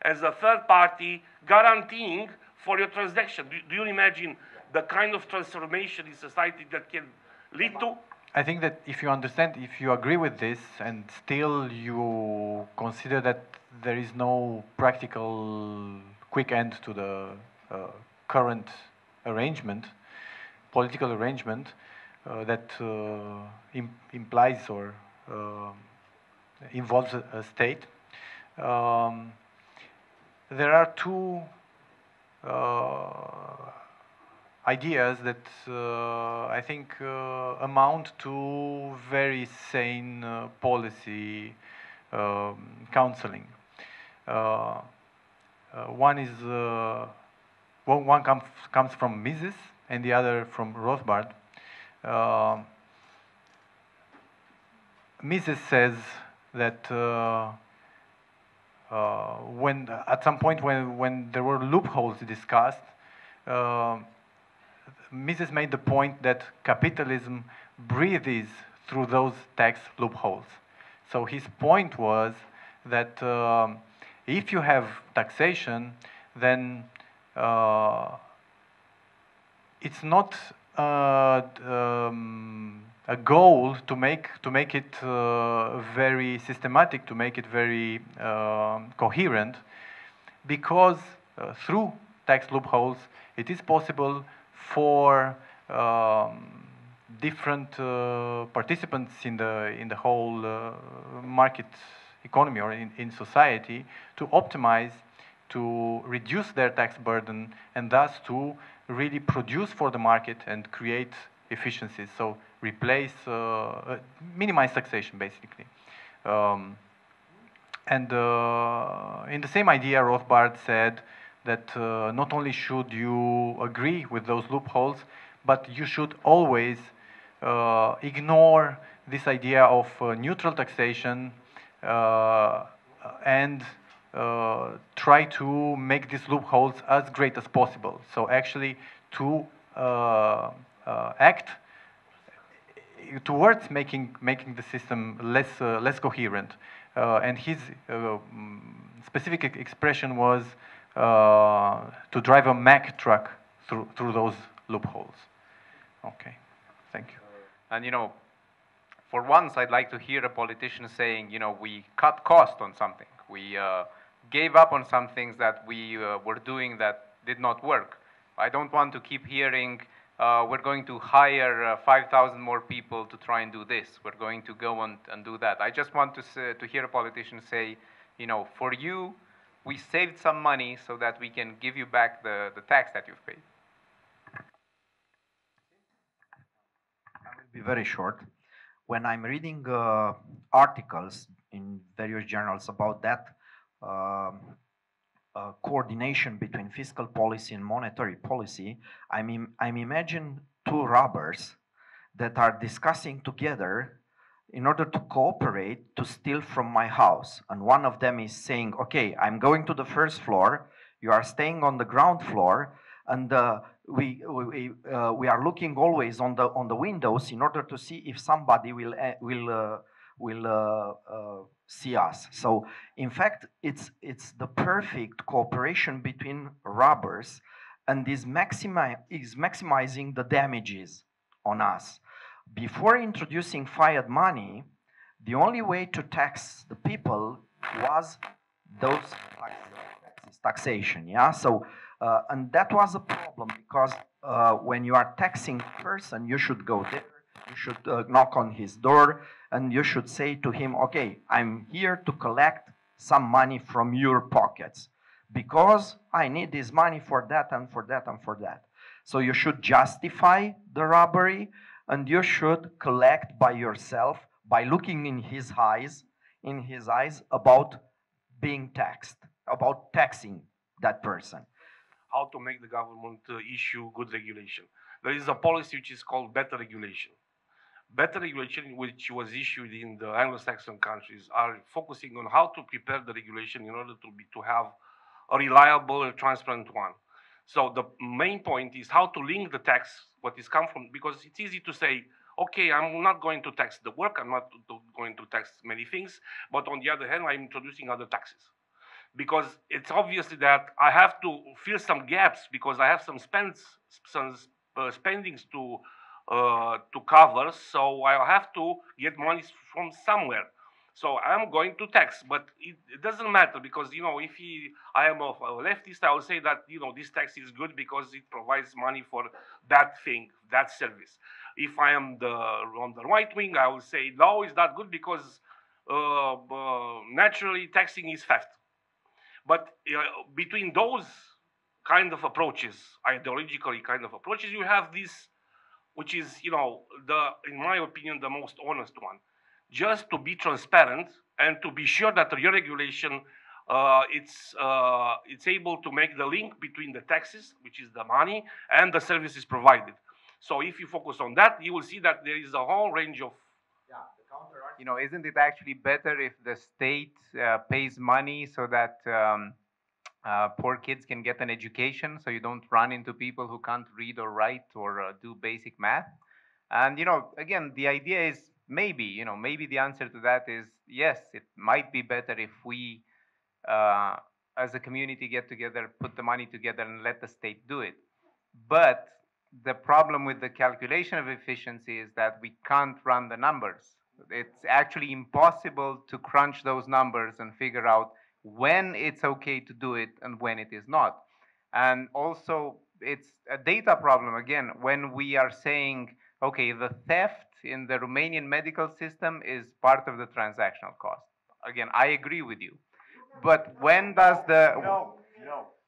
as a third party guaranteeing for your transaction. Do you imagine the kind of transformation in society that can lead to? I think that if you understand, if you agree with this, and still you consider that there is no practical quick end to the current arrangement, political arrangement, that implies or involves a state, there are two ideas that I think amount to very sane policy counseling. One is one comes from Mises and the other from Rothbard. Mises says that when at some point when there were loopholes discussed, Mises made the point that capitalism breathes through those tax loopholes. So his point was that if you have taxation, then it's not a goal to make it very systematic, to make it very coherent, because through tax loopholes it is possible for different participants in the whole market economy or in society to optimize, to reduce their tax burden and thus to really produce for the market and create efficiencies. So replace, minimize taxation basically. In the same idea, Rothbard said that not only should you agree with those loopholes, but you should always ignore this idea of neutral taxation and try to make these loopholes as great as possible. So actually to act towards making the system less coherent. And his specific expression was to drive a Mack truck through those loopholes. Okay, thank you. And you know, for once, I'd like to hear a politician saying, you know, we cut cost on something. We gave up on some things that we were doing that did not work. I don't want to keep hearing, we're going to hire 5,000 more people to try and do this. We're going to go and do that. I just want to hear a politician say, you know, for you, we saved some money so that we can give you back the tax that you've paid. I will be very short. When I'm reading articles in various journals about that coordination between fiscal policy and monetary policy, I'm imagine two robbers that are discussing together in order to cooperate to steal from my house. And one of them is saying, okay, I'm going to the first floor, you are staying on the ground floor, and we are looking always on the windows in order to see if somebody will see us. So in fact, it's the perfect cooperation between robbers, and is maximizing the damages on us. Before introducing fiat money, the only way to tax the people was those taxation. Yeah. So and that was a problem, because when you are taxing a person, you should go there, you should knock on his door, and you should say to him, okay, I'm here to collect some money from your pockets because I need this money for that and for that and for that. So you should justify the robbery, and you should collect by yourself by looking in his eyes about being taxed, about taxing that person. How to make the government issue good regulation. There is a policy which is called better regulation. Better regulation, which was issued in the Anglo-Saxon countries, are focusing on how to prepare the regulation in order to have a reliable and transparent one. So the main point is how to link the tax, what is come from, because it's easy to say, okay, I'm not going to tax the work, I'm not going to tax many things, but on the other hand, I'm introducing other taxes. Because it's obviously that I have to fill some gaps because I have some spendings to cover, so I have to get money from somewhere. So I'm going to tax, but it doesn't matter, because you know, if I am a leftist, I will say that, you know, this tax is good because it provides money for that thing, that service. If I am on the right wing, I will say no, it's not good because naturally taxing is theft. But between those kind of approaches, ideologically kind of approaches, you have this, which is, you know, in my opinion, the most honest one. Just to be transparent and to be sure that your regulation, it's able to make the link between the taxes, which is the money, and the services provided. So if you focus on that, you will see that there is a whole range of. Yeah, the counter. You know, isn't it actually better if the state pays money so that poor kids can get an education, so you don't run into people who can't read or write or do basic math? And you know, again, the idea is maybe the answer to that is yes, it might be better if we as a community get together, put the money together and let the state do it. But the problem with the calculation of efficiency is that we can't run the numbers. It's actually impossible to crunch those numbers and figure out when it's okay to do it and when it is not. And also, it's a data problem, again, when we are saying, okay, the theft in the Romanian medical system is part of the transactional cost. Again, I agree with you. But when does the...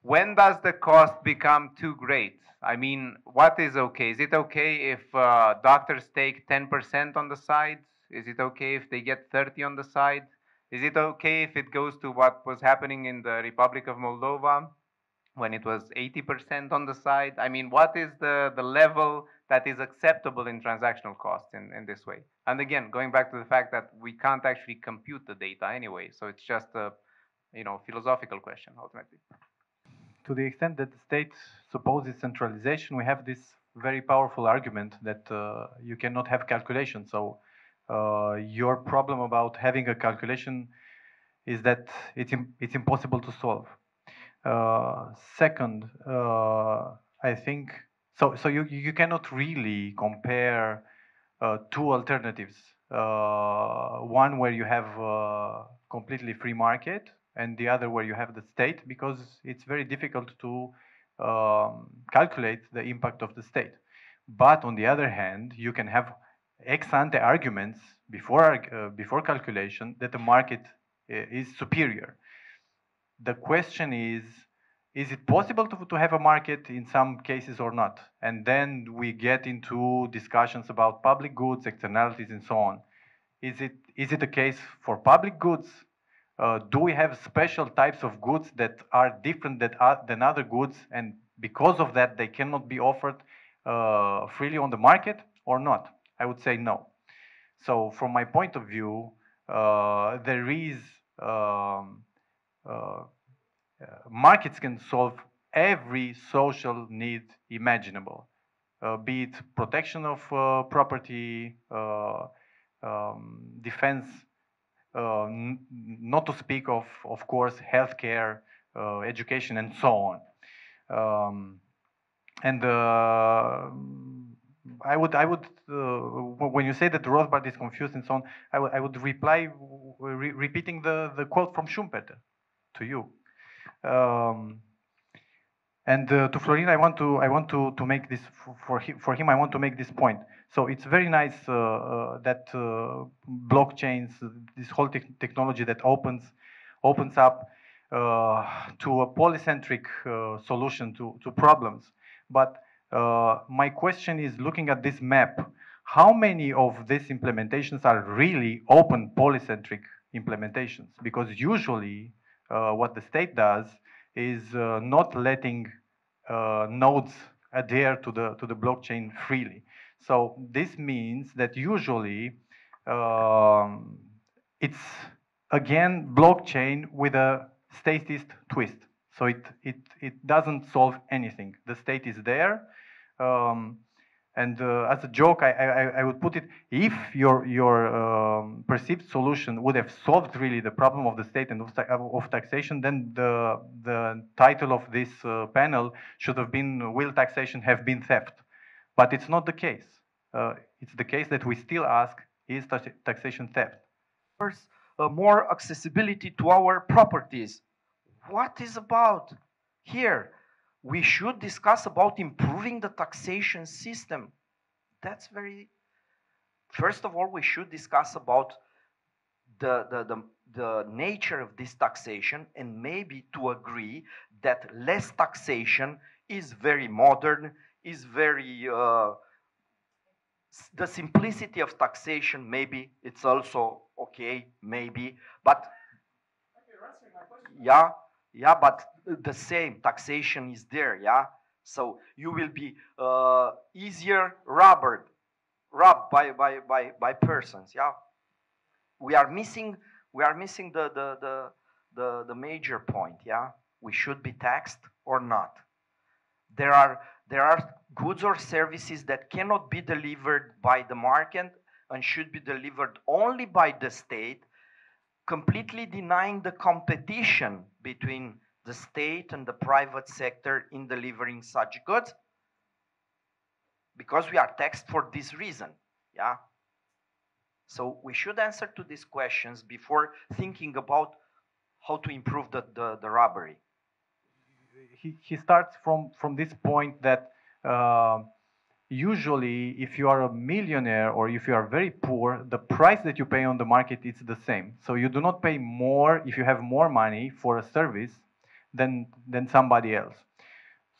When does the cost become too great? I mean, what is okay? Is it okay if doctors take 10% on the side? Is it okay if they get 30 on the side? Is it okay if it goes to what was happening in the Republic of Moldova when it was 80% on the side? I mean, what is the level that is acceptable in transactional costs in this way? And again, going back to the fact that we can't actually compute the data anyway, so it's just a philosophical question ultimately. To the extent that the state supposes centralization, we have this very powerful argument that you cannot have calculation. So your problem about having a calculation is that it's impossible to solve. Second, I think so you cannot really compare two alternatives. One where you have completely free market, and the other where you have the state, because it's very difficult to calculate the impact of the state. But on the other hand, you can have ex-ante arguments before calculation that the market is superior. The question is it possible to have a market in some cases or not? And then we get into discussions about public goods, externalities, and so on. Is it the case for public goods? Do we have special types of goods that are different than other goods, and because of that they cannot be offered freely on the market or not? I would say no. So from my point of view, there is markets can solve every social need imaginable, be it protection of property, defense, not to speak of course, healthcare, education, and so on. I would when you say that Rothbard is confused and so on, I would reply repeating the quote from Schumpeter to you. And to Florin, I want to make this for him. I want to make this point. So it's very nice that blockchains, this whole technology that opens up to a polycentric solution to problems. But my question is, looking at this map, how many of these implementations are really open polycentric implementations? Because usually what the state does is not letting nodes adhere to the blockchain freely. So this means that usually it's again blockchain with a statist twist. So it doesn't solve anything. The state is there. And as a joke, I would put it, if your perceived solution would have solved really the problem of the state and of taxation, then the title of this panel should have been, will taxation have been theft? But it's not the case. It's the case that we still ask, is taxation theft? First, more accessibility to our properties. What is about here? We should discuss about improving the taxation system. That's very, first of all, we should discuss about the nature of this taxation, and maybe to agree that less taxation is very modern, is very, the simplicity of taxation, maybe it's also okay, maybe, but yeah, but the same taxation is there, yeah. So you will be easier robbed by persons, yeah. We are missing the major point, yeah. We should be taxed or not. There are goods or services that cannot be delivered by the market and should be delivered only by the state, completely denying the competition between the state and the private sector in delivering such goods, because we are taxed for this reason, yeah? So we should answer to these questions before thinking about how to improve the robbery. He starts from this point that usually if you are a millionaire or if you are very poor, the price that you pay on the market is the same. So you do not pay more if you have more money for a service than somebody else.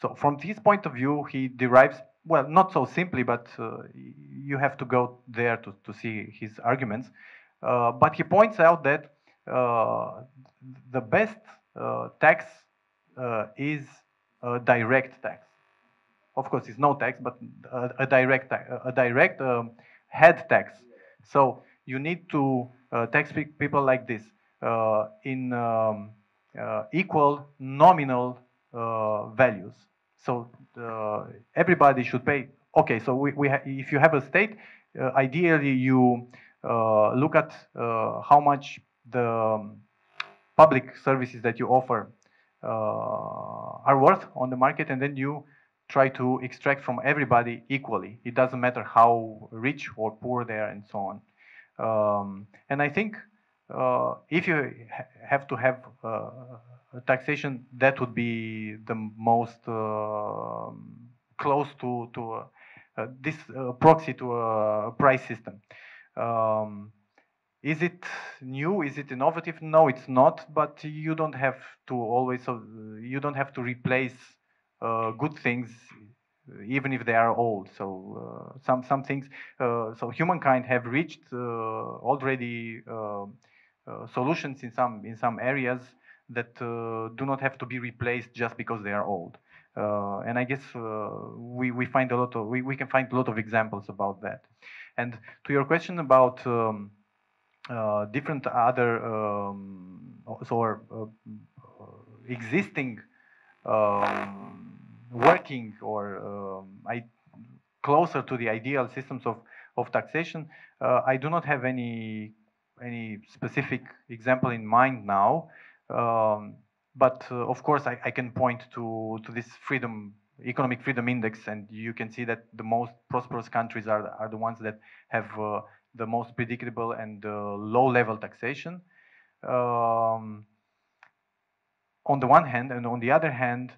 So from this point of view, he derives, well, not so simply, but you have to go there to see his arguments. But he points out that the best tax is a direct tax. Of course, it's no tax, but a direct head tax. So you need to tax people like this in equal nominal values. So everybody should pay. Okay, so if you have a state, ideally you look at how much the public services that you offer are worth on the market, and then you try to extract from everybody equally. It doesn't matter how rich or poor they are and so on. And I think if you have to have taxation, that would be the most close to this proxy to a price system. Is it new? Is it innovative? No, it's not. But you don't have to always. You don't have to replace good things, even if they are old. So some things. So humankind have reached already solutions in some areas that do not have to be replaced just because they are old. And I guess we find a lot of we can find a lot of examples about that. And to your question about different other existing working or closer to the ideal systems of taxation, I do not have any specific example in mind now. But of course, I can point to this economic freedom index, and you can see that the most prosperous countries are the ones that have the most predictable and low-level taxation. On the one hand, and on the other hand,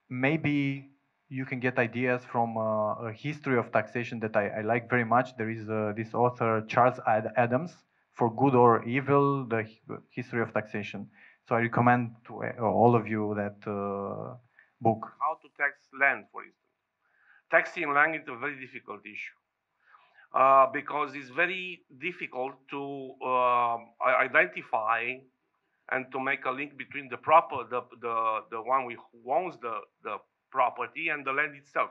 maybe you can get ideas from a history of taxation that I like very much. There is this author, Charles Adams, For Good or Evil, the History of Taxation. So I recommend to all of you that book. How to tax land, for instance. Taxing land is a very difficult issue because it's very difficult to identify and to make a link between the one who owns the property and the land itself.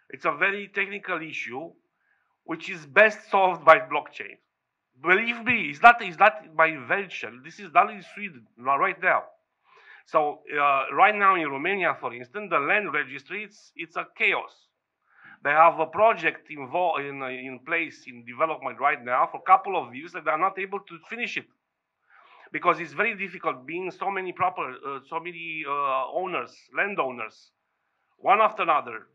It's a very technical issue, which is best solved by blockchain. Believe me, it's not by invention. This is done in Sweden right now. So right now in Romania, for instance, the land registry it's a chaos. They have a project involved in place in development right now for a couple of years, and they're not able to finish it because it's very difficult being so many owners, landowners, one after another,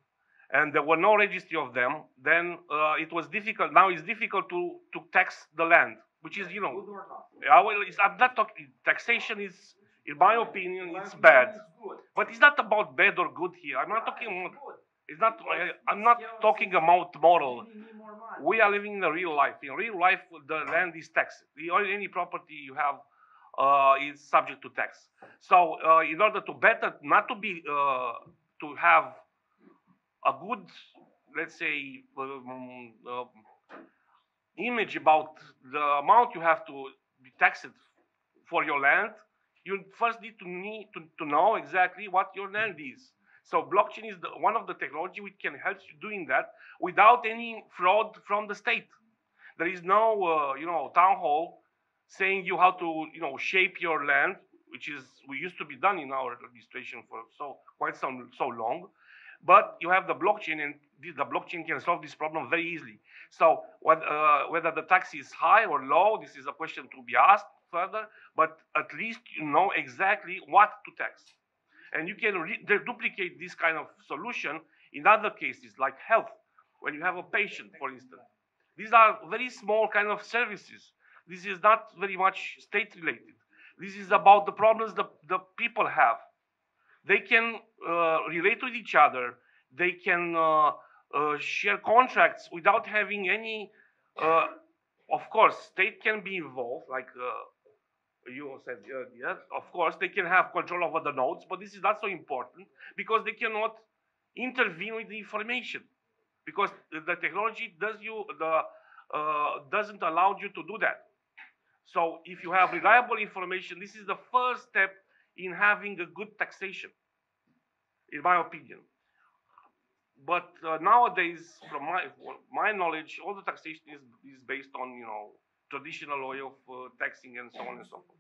and there were no registry of them. Then it was difficult. Now it's difficult to tax the land, which is, you know, I'm not talking taxation is, in my opinion, it's bad, but it's not about bad or good here. I'm not talking about. It's not. I'm not talking about moral. We are living in the real life. In real life, the land is taxed. Any property you have is subject to tax. So, in order to not to be to have a good, let's say, image about the amount you have to be taxed for your land, you first need to know exactly what your land is. So blockchain is one of the technology which can help you doing that without any fraud from the state. There is no, town hall saying you how to, shape your land, which is we used to be done in our administration for quite so long. But you have the blockchain, and the blockchain can solve this problem very easily. So whether the tax is high or low, this is a question to be asked further. But at least you know exactly what to tax. And you can duplicate this kind of solution in other cases, like health, when you have a patient, for instance. These are very small kind of services. This is not very much state-related. This is about the problems the people have. They can relate with each other. They can share contracts without having any, of course, state can be involved, like you said earlier, of course, they can have control over the nodes, but this is not so important because they cannot intervene with the information because the technology doesn't allow you to do that. So if you have reliable information, this is the first step in having a good taxation, in my opinion. But nowadays, from my knowledge, all the taxation is based on traditional way of taxing and so on and so forth.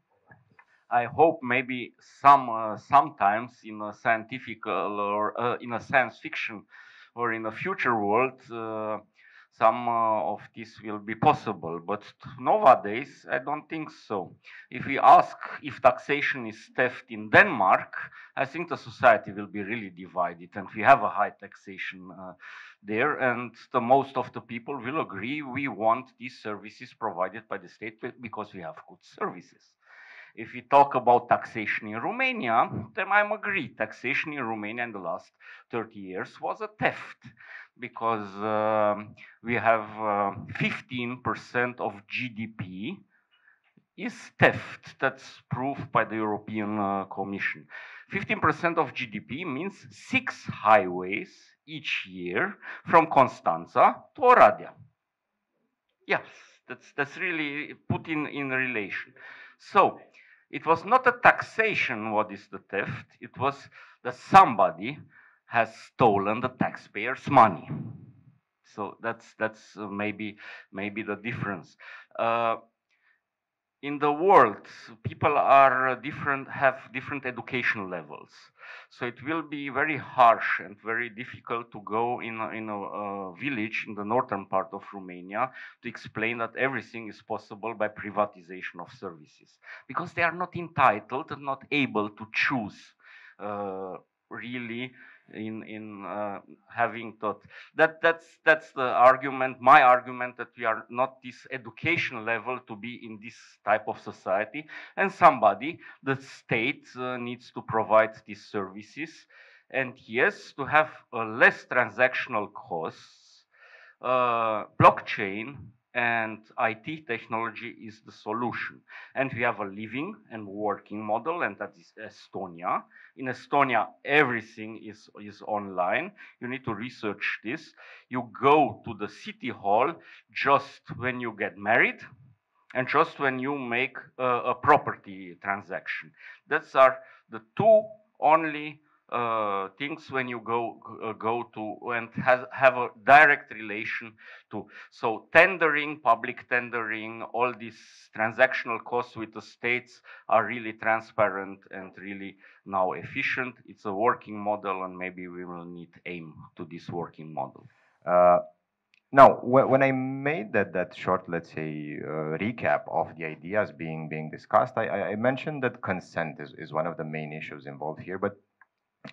I hope maybe sometimes in a scientific or in a science fiction or in a future world, some of this will be possible. But nowadays, I don't think so. If we ask if taxation is theft in Denmark, I think the society will be really divided, and we have a high taxation there, and most of the people will agree we want these services provided by the state because we have good services. If we talk about taxation in Romania, then I agree. Taxation in Romania in the last 30 years was a theft because we have 15% of GDP is theft. That's proved by the European Commission. 15% of GDP means 6 highways each year from Constanța to Oradea. Yes, that's really put in relation. So it was not a taxation, what is the theft, it was that somebody has stolen the taxpayers' money. So that's maybe the difference. In the world, people are have different education levels. So it will be very harsh and very difficult to go in a village in the northern part of Romania to explain that everything is possible by privatization of services, because they are not entitled and not able to choose really in having thought. That's the argument, my argument, that we are not this education level to be in this type of society, and the state needs to provide these services, and yes, to have less transactional costs. Blockchain and IT technology is the solution, and we have a living and working model, and that is Estonia. In Estonia, everything is online. You need to research this. You go to the city hall just when you get married and just when you make a property transaction. Those are the two only things when you go to and have a direct relation to. So tendering, public tendering, all these transactional costs with the states are really transparent and really now efficient. It's a working model, and maybe we will need aim to this working model. Now, when I made that short, let's say, recap of the ideas being discussed, I mentioned that consent is one of the main issues involved here, but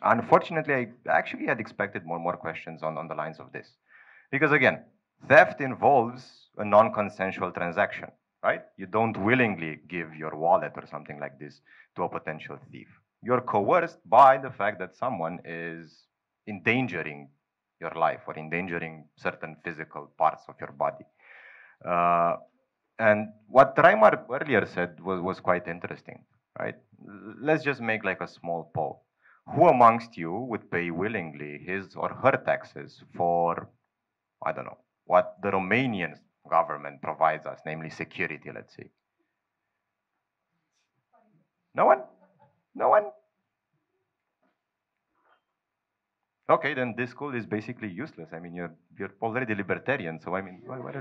unfortunately, I actually had expected more questions on the lines of this. Because again, theft involves a non-consensual transaction, right? You don't willingly give your wallet or something like this to a potential thief. You're coerced by the fact that someone is endangering your life or endangering certain physical parts of your body. And what Raimar earlier said was quite interesting, right? Let's just make like a small poll. Who amongst you would pay willingly his or her taxes for, I don't know, what the Romanian government provides us, namely security, let's say? No one? No one? Okay, then this school is basically useless. I mean, you're already libertarian, so I mean, what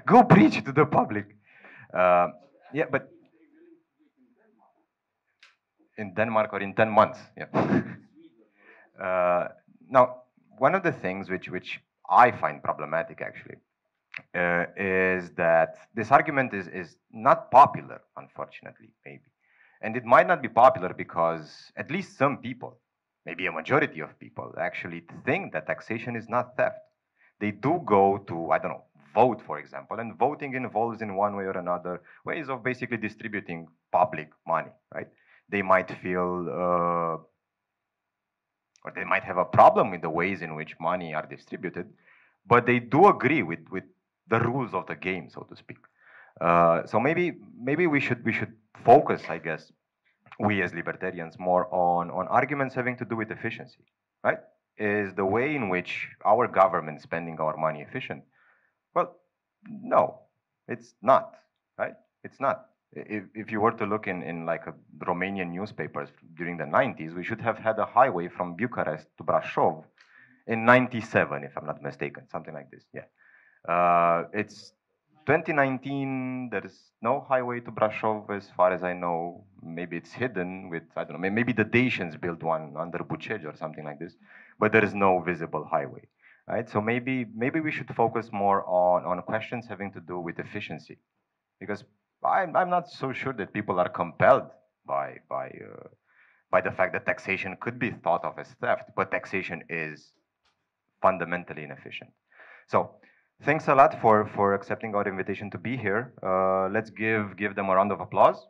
go preach to the public. Yeah, but in Denmark or in 10 months. Yeah. Now, one of the things which I find problematic actually is that this argument is not popular, unfortunately, maybe. And it might not be popular because at least some people, maybe a majority of people, actually think that taxation is not theft. They do go to, I don't know, vote, for example, and voting involves in one way or another ways of basically distributing public money, right? They might feel, or they might have a problem with the ways in which money are distributed, but they do agree with the rules of the game, so to speak. So maybe we should focus, I guess, we as libertarians more on arguments having to do with efficiency, right? Is the way in which our government spending our money efficient? Well, no, it's not, right? It's not. If you were to look in like a Romanian newspapers during the 90s, we should have had a highway from Bucharest to Brașov in 97, if I'm not mistaken, something like this, yeah. It's 2019, there is no highway to Brașov as far as I know. Maybe it's hidden with, I don't know, maybe the Dacians built one under Bucegi or something like this, but there is no visible highway, right? So maybe we should focus more on questions having to do with efficiency, because I'm not so sure that people are compelled by the fact that taxation could be thought of as theft, but taxation is fundamentally inefficient. So thanks a lot for accepting our invitation to be here. Let's give them a round of applause.